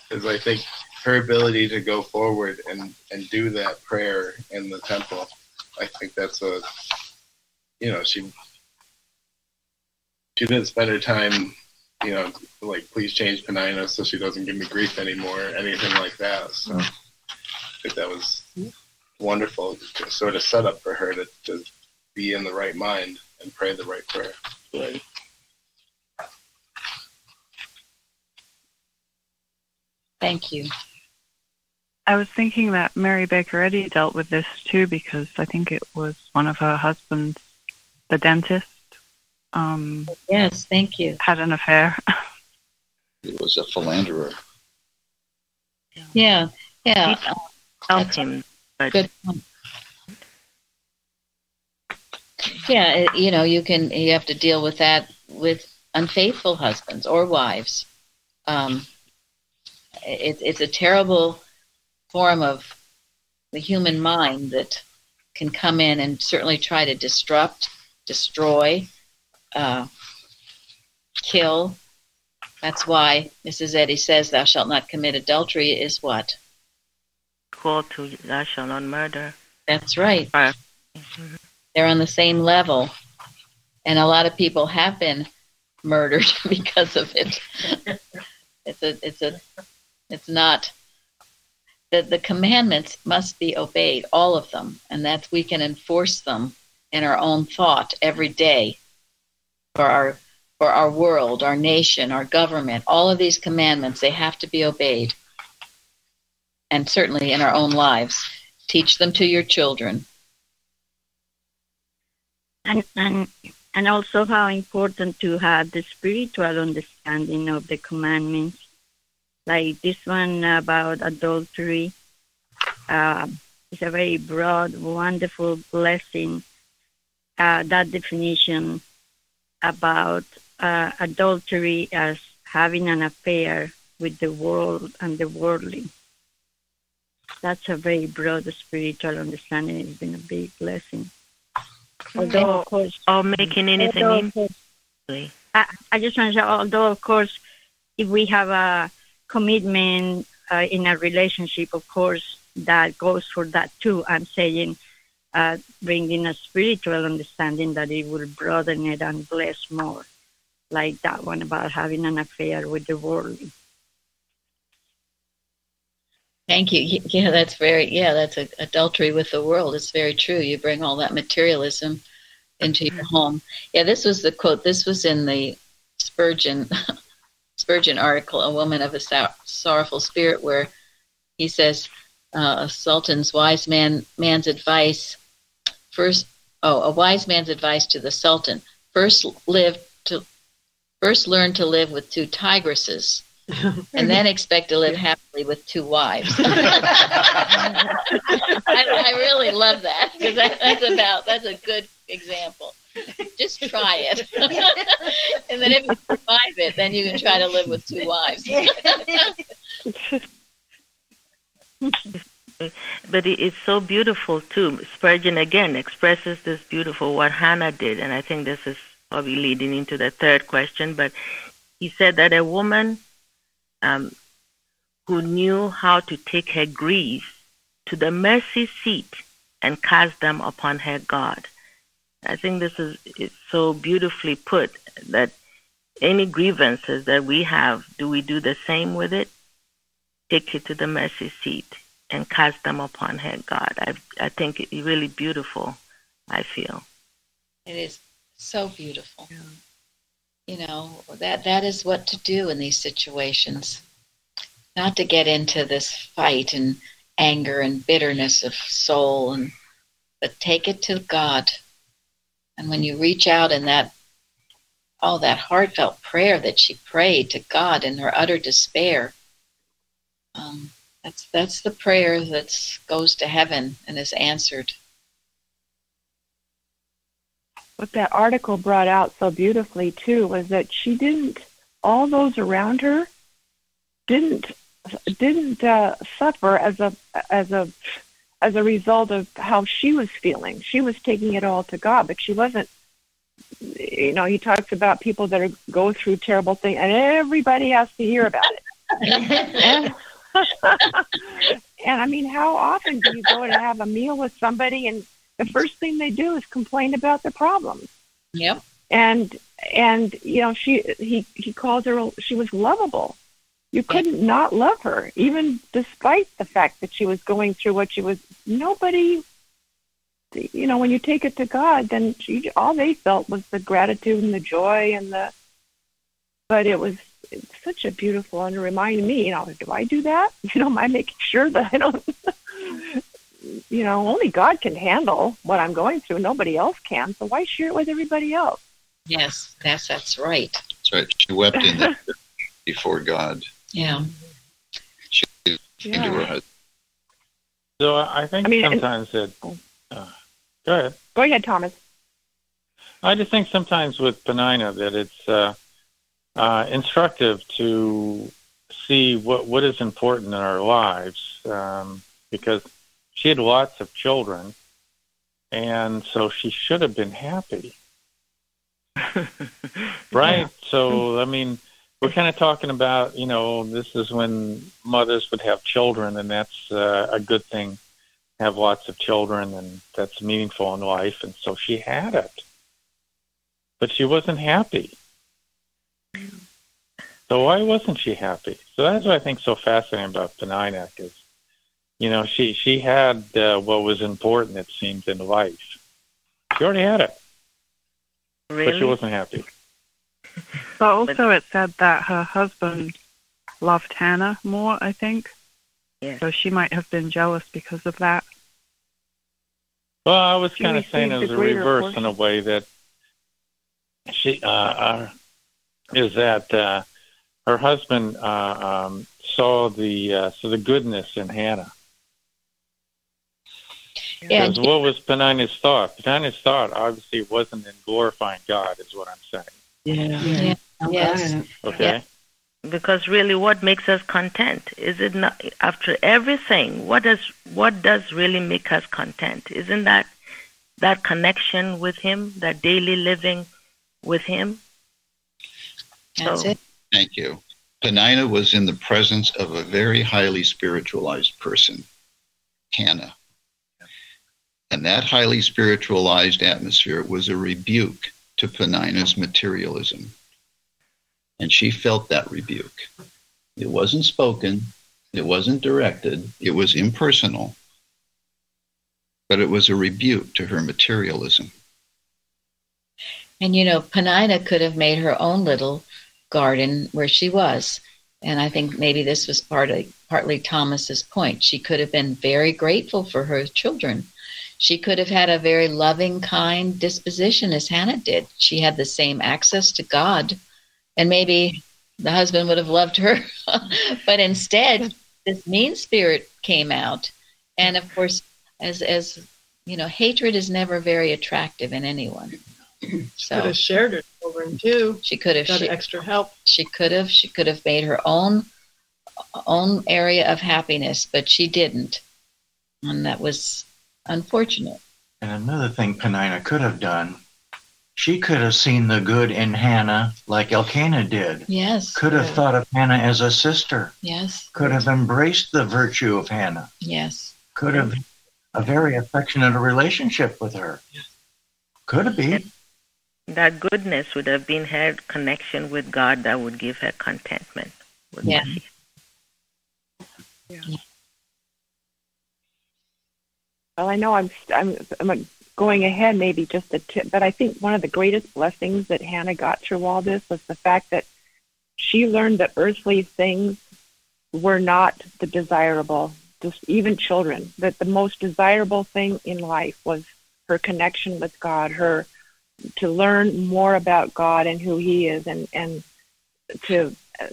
Speaker 5: because I think her ability to go forward and do that prayer in the temple, I think that's she didn't spend her time, please change Peninnah so she doesn't give me grief anymore, anything like that. So I think that was wonderful, sort of set up for her to be in the right mind and pray the right prayer.
Speaker 1: Right. Thank you.
Speaker 13: I was thinking that Mary Baker Eddy dealt with this too, because I think it was one of her husbands, the dentist.
Speaker 1: Yes, thank you.
Speaker 13: Had an affair.
Speaker 3: He was a philanderer.
Speaker 1: Yeah.
Speaker 4: Helped him.
Speaker 1: Good point. Yeah, you have to deal with that with unfaithful husbands or wives. It's a terrible form of the human mind that can come in and certainly try to disrupt, destroy, kill. That's why Mrs. Eddy says, "Thou shalt not commit adultery" is what?
Speaker 4: Equal to "Thou shalt not murder."
Speaker 1: That's right.
Speaker 4: Mm-hmm.
Speaker 1: They're on the same level, and a lot of people have been murdered because of it. It's not that the commandments must be obeyed, all of them, and that we can enforce them in our own thought every day for our world, our nation, our government. All of these commandments, they have to be obeyed, and certainly in our own lives. Teach them to your children.
Speaker 11: And also how important to have the spiritual understanding of the commandments, like this one about adultery. It's a very broad, wonderful blessing. That definition about adultery as having an affair with the world and the worldly. That's a very broad spiritual understanding. It's been a big blessing. Although, of course,
Speaker 4: making anything
Speaker 11: I just want to say, although, of course, if we have a commitment in a relationship, of course, that goes for that too. I'm saying bringing a spiritual understanding that it will broaden it and bless more, like that one about having an affair with the world.
Speaker 1: Thank you. Yeah, that's adultery with the world. It's very true. You bring all that materialism into your home. Yeah, this was the quote. This was in the Spurgeon article, A Woman of a Sorrowful Spirit, where he says, a sultan's wise man's advice a wise man's advice to the sultan: first learn to live with 2 tigresses, and then expect to live happily with 2 wives. I really love that, because that's a good example. Just try it. And then if you survive it, then you can try to live with 2 wives.
Speaker 4: But it's so beautiful too. Spurgeon again expresses this beautiful what Hannah did, and I think this is probably leading into the third question. But he said that a woman who knew how to take her grief to the mercy seat and cast them upon her God. I think it's so beautifully put, that any grievances that we have, do we do the same with it? Take it to the mercy seat and cast them upon her God. I think it's really beautiful, I feel.
Speaker 1: It is so beautiful. Yeah. That is what to do in these situations. Not to get into this fight and anger and bitterness of soul, but take it to God. And when you reach out in that heartfelt prayer that she prayed to God in her utter despair, that's the prayer that goes to heaven and is answered.
Speaker 9: What that article brought out so beautifully too was that all those around her didn't suffer as a result of how she was feeling. She was taking it all to God, but she wasn't. He talks about people that go through terrible things, and everybody has to hear about it. And I mean, how often do you go to have a meal with somebody, and the first thing they do is complain about their problems?
Speaker 1: Yep.
Speaker 9: And he called her. She was lovable. You couldn't not love her, even despite the fact that she was going through what she was. Nobody, when you take it to God, then all they felt was the gratitude and the joy but it's such a beautiful, and it reminded me, do I do that? Am I making sure that I don't, only God can handle what I'm going through. Nobody else can. So why share it with everybody else?
Speaker 1: Yes, that's right.
Speaker 3: That's right. She wept in the before God.
Speaker 1: Yeah.
Speaker 3: She came to her husband.
Speaker 2: So I think sometimes go ahead.
Speaker 9: Go ahead, Thomas.
Speaker 2: I just think sometimes with peninnah that it's instructive to see what is important in our lives, because she had lots of children, and so she should have been happy. Right? So, I mean, we're kind of talking about, this is when mothers would have children, and that's a good thing, have lots of children, and that's meaningful in life. And so she had it, but she wasn't happy. So why wasn't she happy? So that's what I think is so fascinating about peninnah, because, she had what was important, it seemed, in life. She already had it, but she wasn't happy.
Speaker 13: But also it said that her husband loved Hannah more, I think.
Speaker 4: Yeah.
Speaker 13: So she might have been jealous because of that.
Speaker 2: Well, I was kind of saying it was a reverse in a way, that she her husband saw the goodness in Hannah,
Speaker 1: Yeah.
Speaker 2: Because what was Peninnah's thought? Peninnah's thought obviously wasn't in glorifying God, is what I'm saying.
Speaker 6: Yeah.
Speaker 1: Yes.
Speaker 2: Okay?
Speaker 1: Yeah.
Speaker 4: Because really, what makes us content? Is it not, after everything, what does really make us content? Isn't that connection with Him, that daily living with Him?
Speaker 1: That's it.
Speaker 3: Thank you. Peninnah was in the presence of a very highly spiritualized person, Hannah. And that highly spiritualized atmosphere was a rebuke to Peninnah's materialism. And she felt that rebuke. It wasn't spoken. It wasn't directed. It was impersonal. But it was a rebuke to her materialism.
Speaker 1: And Peninnah could have made her own little garden where she was. And I think maybe this was partly Thomas's point. She could have been very grateful for her children. She could have had a very loving, kind disposition as Hannah did. She had the same access to God. And maybe the husband would have loved her. But instead, this mean spirit came out. And of course, as hatred is never very attractive in anyone. So
Speaker 6: could have shared her children too.
Speaker 1: She could have
Speaker 6: got extra help.
Speaker 1: She could have made her own area of happiness, but she didn't. And that was unfortunate.
Speaker 8: And another thing Peninnah could have done, she could have seen the good in Hannah like Elkanah did.
Speaker 1: Yes.
Speaker 8: Could have thought of Hannah as a sister.
Speaker 1: Yes.
Speaker 8: Could have embraced the virtue of Hannah.
Speaker 1: Yes.
Speaker 8: Could have a very affectionate relationship with her. Could have been.
Speaker 4: That goodness would have been her connection with God that would give her contentment.
Speaker 1: Yeah.
Speaker 9: Well, I know I'm going ahead maybe just a tip, but I think one of the greatest blessings that Hannah got through all this was the fact that she learned that earthly things were not the desirable, just even children, that the most desirable thing in life was her connection with God, to learn more about God and who He is,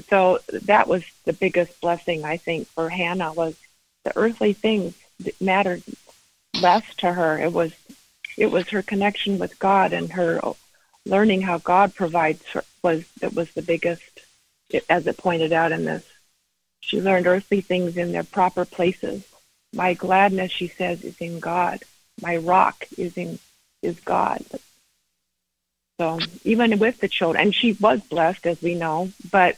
Speaker 9: so that was the biggest blessing, I think, for Hannah, was the earthly things mattered less to her. It was her connection with God and her learning how God provides was the biggest, as it pointed out in this. She learned earthly things in their proper places. My gladness, she says, is in God. My rock is God. So even with the children, and she was blessed, as we know, but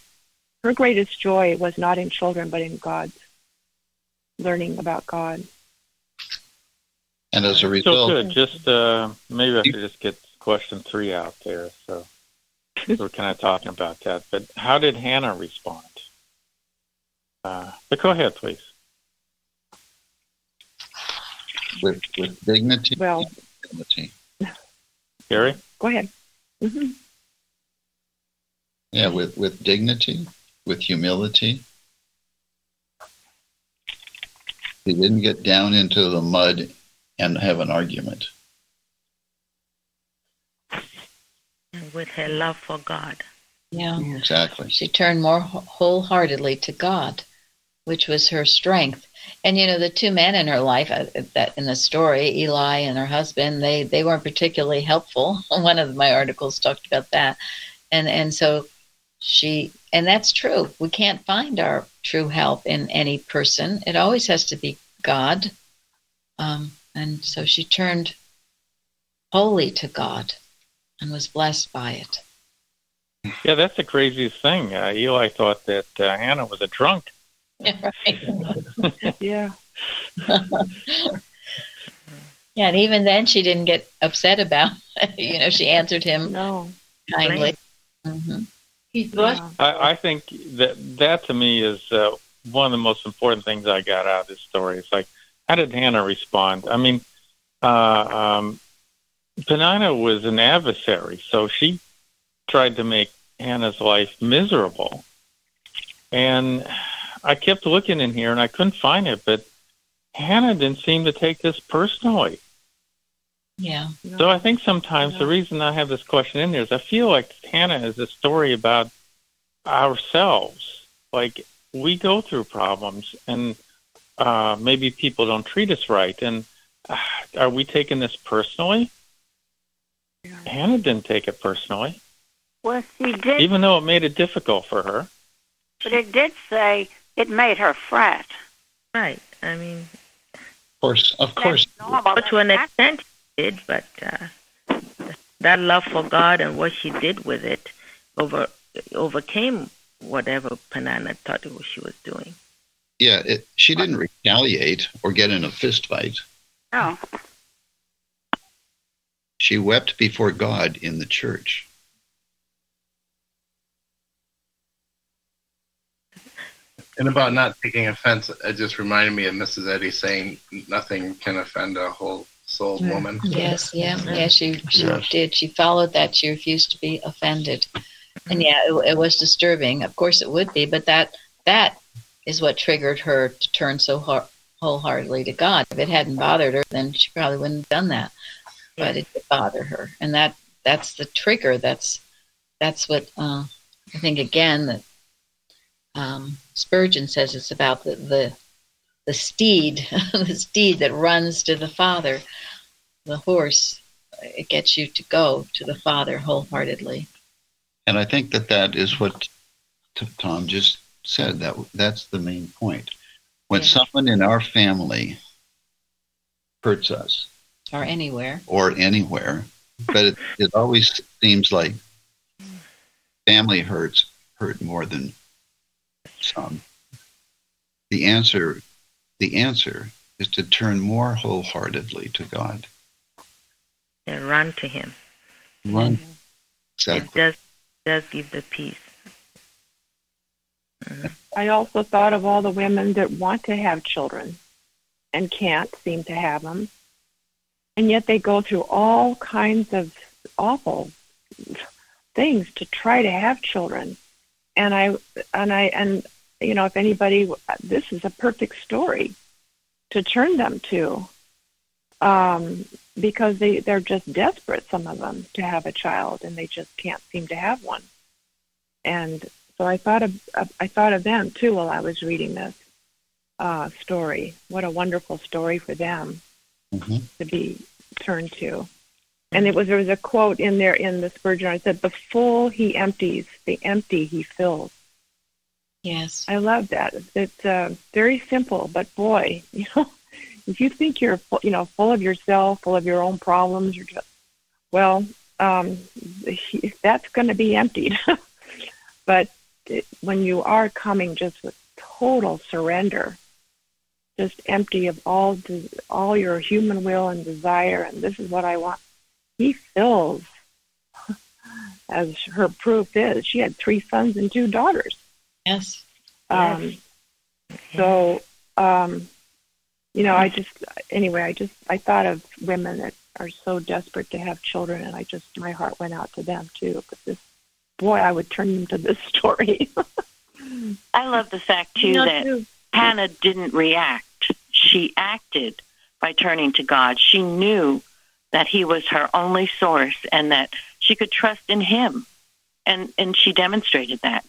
Speaker 9: her greatest joy was not in children, but in God's learning about God.
Speaker 3: And as a result,
Speaker 2: so good. Just maybe I should just get question 3 out there. So we're kind of talking about that. But how did Hannah respond? But go ahead, please.
Speaker 3: With dignity.
Speaker 9: Well,
Speaker 3: dignity.
Speaker 2: Gary?
Speaker 9: Go ahead. Mm-hmm.
Speaker 3: Yeah, with dignity, with humility. He didn't get down into the mud and have an argument.
Speaker 4: With her love for God.
Speaker 1: Yeah.
Speaker 3: Exactly.
Speaker 1: She turned more wholeheartedly to God, which was her strength. And the two men in her life, that in the story, Eli and her husband, they weren't particularly helpful. One of my articles talked about that. And so and that's true. We can't find our true help in any person. It always has to be God. And so she turned wholly to God and was blessed by it.
Speaker 2: Yeah, that's the craziest thing. Eli thought that Hannah was a drunk.
Speaker 1: Yeah, right.
Speaker 9: Yeah.
Speaker 1: Yeah, and even then she didn't get upset about she answered him kindly. Mm-hmm.
Speaker 2: I think that to me is one of the most important things I got out of this story. It's like, how did Hannah respond? I mean, Peninnah was an adversary, so she tried to make Hannah's life miserable. And I kept looking in here, and I couldn't find it, but Hannah didn't seem to take this personally.
Speaker 1: Yeah.
Speaker 2: So I think sometimes the reason I have this question in there is I feel like Hannah is a story about ourselves. Like, we go through problems, and maybe people don't treat us right. And are we taking this personally? Hannah didn't take it personally.
Speaker 12: Well, she did.
Speaker 2: Even though it made it difficult for her.
Speaker 12: But it did say it made her fret.
Speaker 4: Right. I mean,
Speaker 3: Of course.
Speaker 12: Normal.
Speaker 4: to an extent it did, but that love for God and what she did with it overcame whatever Peninnah thought she was doing.
Speaker 3: Yeah, she didn't retaliate or get in a fist fight.
Speaker 12: No.
Speaker 3: She wept before God in the church.
Speaker 5: And about not taking offense, it just reminded me of Mrs. Eddy saying, "Nothing can offend a whole-souled woman."
Speaker 1: Yes, she did. She followed that. She refused to be offended. And it was disturbing. Of course it would be, but that is what triggered her to turn so wholeheartedly to God. If it hadn't bothered her, then she probably wouldn't have done that. But it did bother her. And that's the trigger. That's what I think, again, that Spurgeon says it's about the steed, the steed that runs to the Father, the horse. It gets you to go to the Father wholeheartedly.
Speaker 3: And I think that is what Tom just said. That's the main point. When someone in our family hurts us,
Speaker 1: or anywhere,
Speaker 3: but it always seems like family hurt more than some. The answer is to turn more wholeheartedly to God
Speaker 4: and run to Him.
Speaker 3: Run. Exactly.
Speaker 4: It does give the peace.
Speaker 9: I also thought of all the women that want to have children and can't seem to have them, and yet they go through all kinds of awful things to try to have children. And you know, if anybody, this is a perfect story to turn them to, because they're just desperate, some of them, to have a child, and they just can't seem to have one. And so I thought of them too while I was reading this story. What a wonderful story for them to be turned to. And there was a quote in there in the Spurgeon. I said, "The full he empties, the empty he fills."
Speaker 1: Yes,
Speaker 9: I love that. It's very simple, but boy, you know, if you think you're full of yourself, full of your own problems, you're just, well, that's going to be emptied. But when you are coming just with total surrender, just empty of all your human will and desire, and this is what I want, He fills. As her proof is, she had 3 sons and 2 daughters.
Speaker 1: Yes.
Speaker 9: So, you know, I thought of women that are so desperate to have children, and my heart went out to them too. But I would turn them to this story.
Speaker 4: I love the fact too that Hannah didn't react. She acted by turning to God. She knew that He was her only source and that she could trust in Him. And she demonstrated that.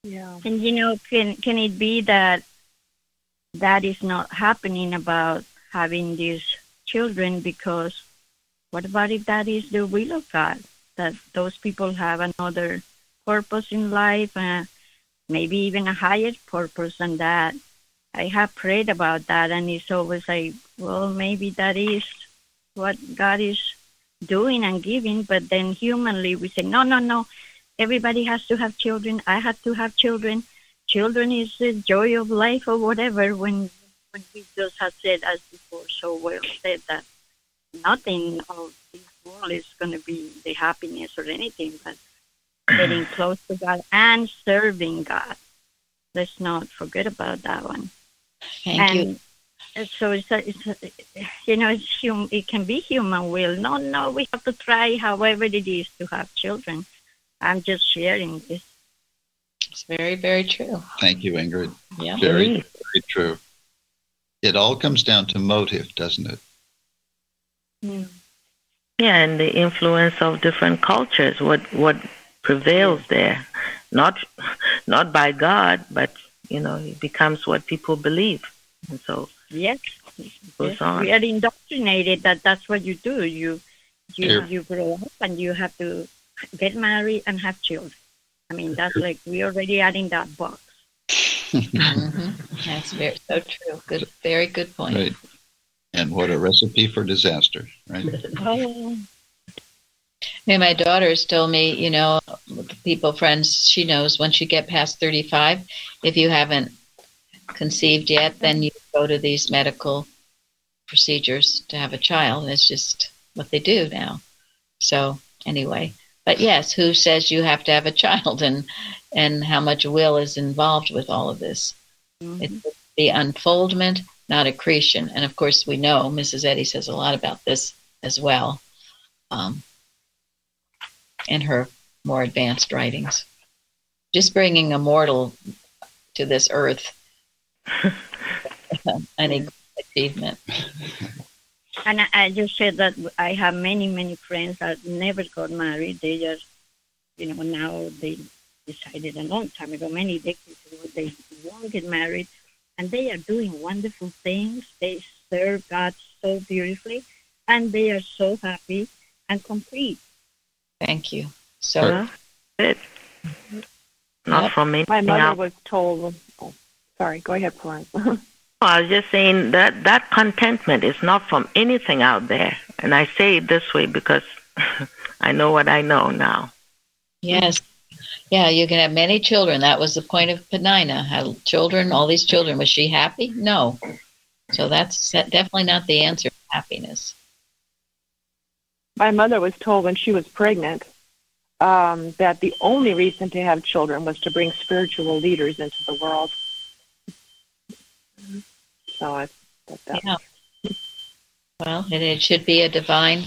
Speaker 9: Yeah.
Speaker 11: And you know, can it be that is not happening about having these children? Because what about if that is the will of God? That those people have another purpose in life, maybe even a higher purpose than that. I have prayed about that, and it's always like, well, maybe that is what God is doing and giving, but then humanly we say, no, everybody has to have children. I have to have children. Children is the joy of life or whatever, when we just have said, as before so well said, that nothing of this world is going to be the happiness or anything, but getting close to God and serving God. Let's not forget about that one.
Speaker 1: Thank you.
Speaker 11: So it's you know, it can be human will. No, we have to try however it is to have children. I'm just sharing this.
Speaker 1: It's very, very true.
Speaker 3: Thank you, Ingrid.
Speaker 1: Yeah.
Speaker 3: Very, very true. It all comes down to motive, doesn't it?
Speaker 11: Yeah.
Speaker 4: Yeah, and the influence of different cultures, what prevails there. Not by God, but, you know, it becomes what people believe. And so
Speaker 11: yes, We are indoctrinated that that's what you do. You grow up and you have to get married and have children. I mean, that's like we already are in that box.
Speaker 1: That's so true. Good, very good point.
Speaker 3: Right. And what a recipe for disaster, right?
Speaker 1: My daughter's told me, people, friends she knows, once you get past 35, if you haven't conceived yet, then you go to these medical procedures to have a child. And it's just what they do now. So anyway, but yes, who says you have to have a child, and how much will is involved with all of this? It's the unfoldment, not accretion. And of course, we know Mrs. Eddy says a lot about this as well in her more advanced writings. Just bringing a mortal to this earth, an achievement.
Speaker 11: And I just said that I have many, many friends that never got married. They just, now they decided a long time ago, many decades ago, they won't get married. And they are doing wonderful things. They serve God so beautifully. And they are so happy and complete.
Speaker 1: Thank you. So,
Speaker 4: not from me.
Speaker 9: My mother was told, sorry, go ahead, Florence.
Speaker 4: I was just saying that contentment is not from anything out there. And I say it this way because I know what I know now.
Speaker 1: Yes. Yeah, you can have many children. That was the point of Peninnah. Had children, all these children. Was she happy? No. So that's definitely not the answer to happiness.
Speaker 9: My mother was told when she was pregnant that the only reason to have children was to bring spiritual leaders into the world. So I thought that.
Speaker 1: Yeah. Well, it should be a divine,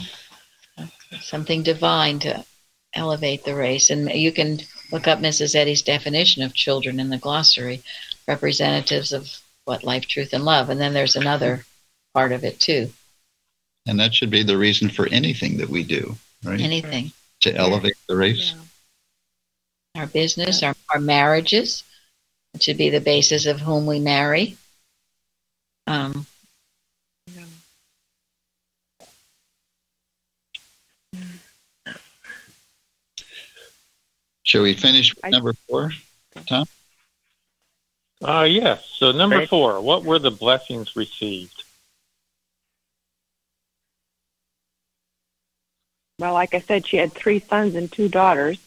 Speaker 1: something divine to elevate the race. And you can look up Mrs. Eddy's definition of children in the glossary, representatives of what life, truth, and love. And then there's another part of it too.
Speaker 3: And that should be the reason for anything that we do, right?
Speaker 1: Anything.
Speaker 3: To elevate the race.
Speaker 1: Yeah. Our business, our marriages. It should be the basis of whom we marry.
Speaker 3: Shall we finish with number 4, Tom?
Speaker 2: Yes. So number 4, what were the blessings received?
Speaker 9: Well, like I said, she had 3 sons and 2 daughters.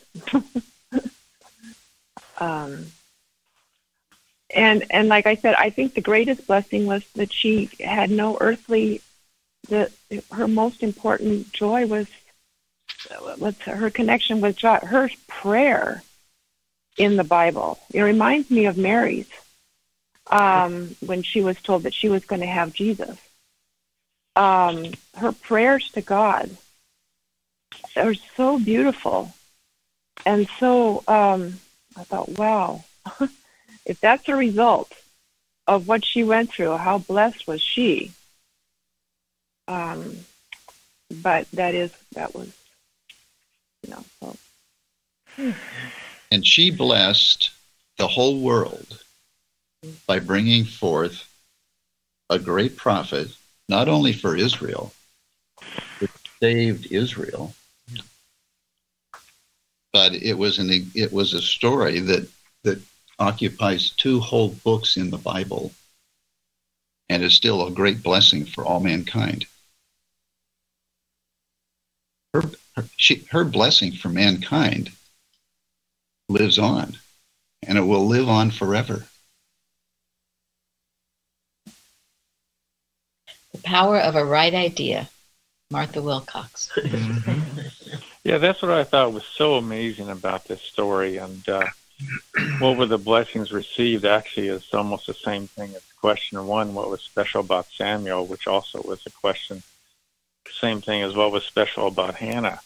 Speaker 9: And like I said, I think the greatest blessing was that she had no earthly. Her most important joy was her connection with God. Her prayer in the Bible. It reminds me of Mary's when she was told that she was going to have Jesus. Her prayers to God are so beautiful, and so I thought, wow. If that's a result of what she went through, how blessed was she? But that was, So.
Speaker 3: And she blessed the whole world by bringing forth a great prophet, not only for Israel, but saved Israel. But it was a story that occupies 2 whole books in the Bible and is still a great blessing for all mankind. Her blessing for mankind lives on, and it will live on forever.
Speaker 1: The power of a right idea, Martha Wilcox.
Speaker 2: Yeah, that's what I thought was so amazing about this story. And what were the blessings received actually is almost the same thing as question 1, what was special about Samuel, which also was a question, same thing as what was special about Hannah.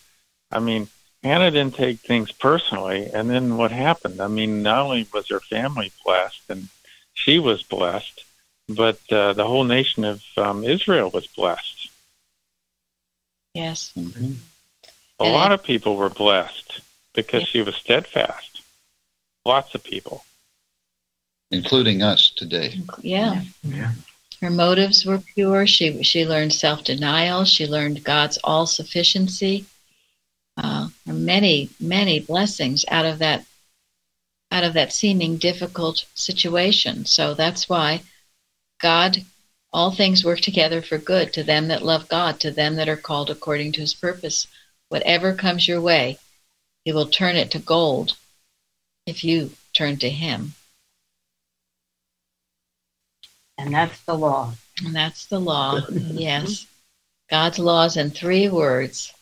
Speaker 2: I mean, Hannah didn't take things personally, and then what happened? I mean, not only was her family blessed, and she was blessed, but the whole nation of Israel was blessed.
Speaker 1: Yes.
Speaker 3: Mm-hmm.
Speaker 2: A lot of people were blessed because she was steadfast. Lots of people.
Speaker 3: Including us today.
Speaker 1: Yeah. Her motives were pure. She learned self-denial. She learned God's all-sufficiency. Many, many blessings out of that seeming difficult situation. So that's why God, all things work together for good to them that love God, to them that are called according to his purpose. Whatever comes your way, he will turn it to gold if you turn to him.
Speaker 14: And that's the law.
Speaker 1: And that's the law. Yes. God's law is in 3 words.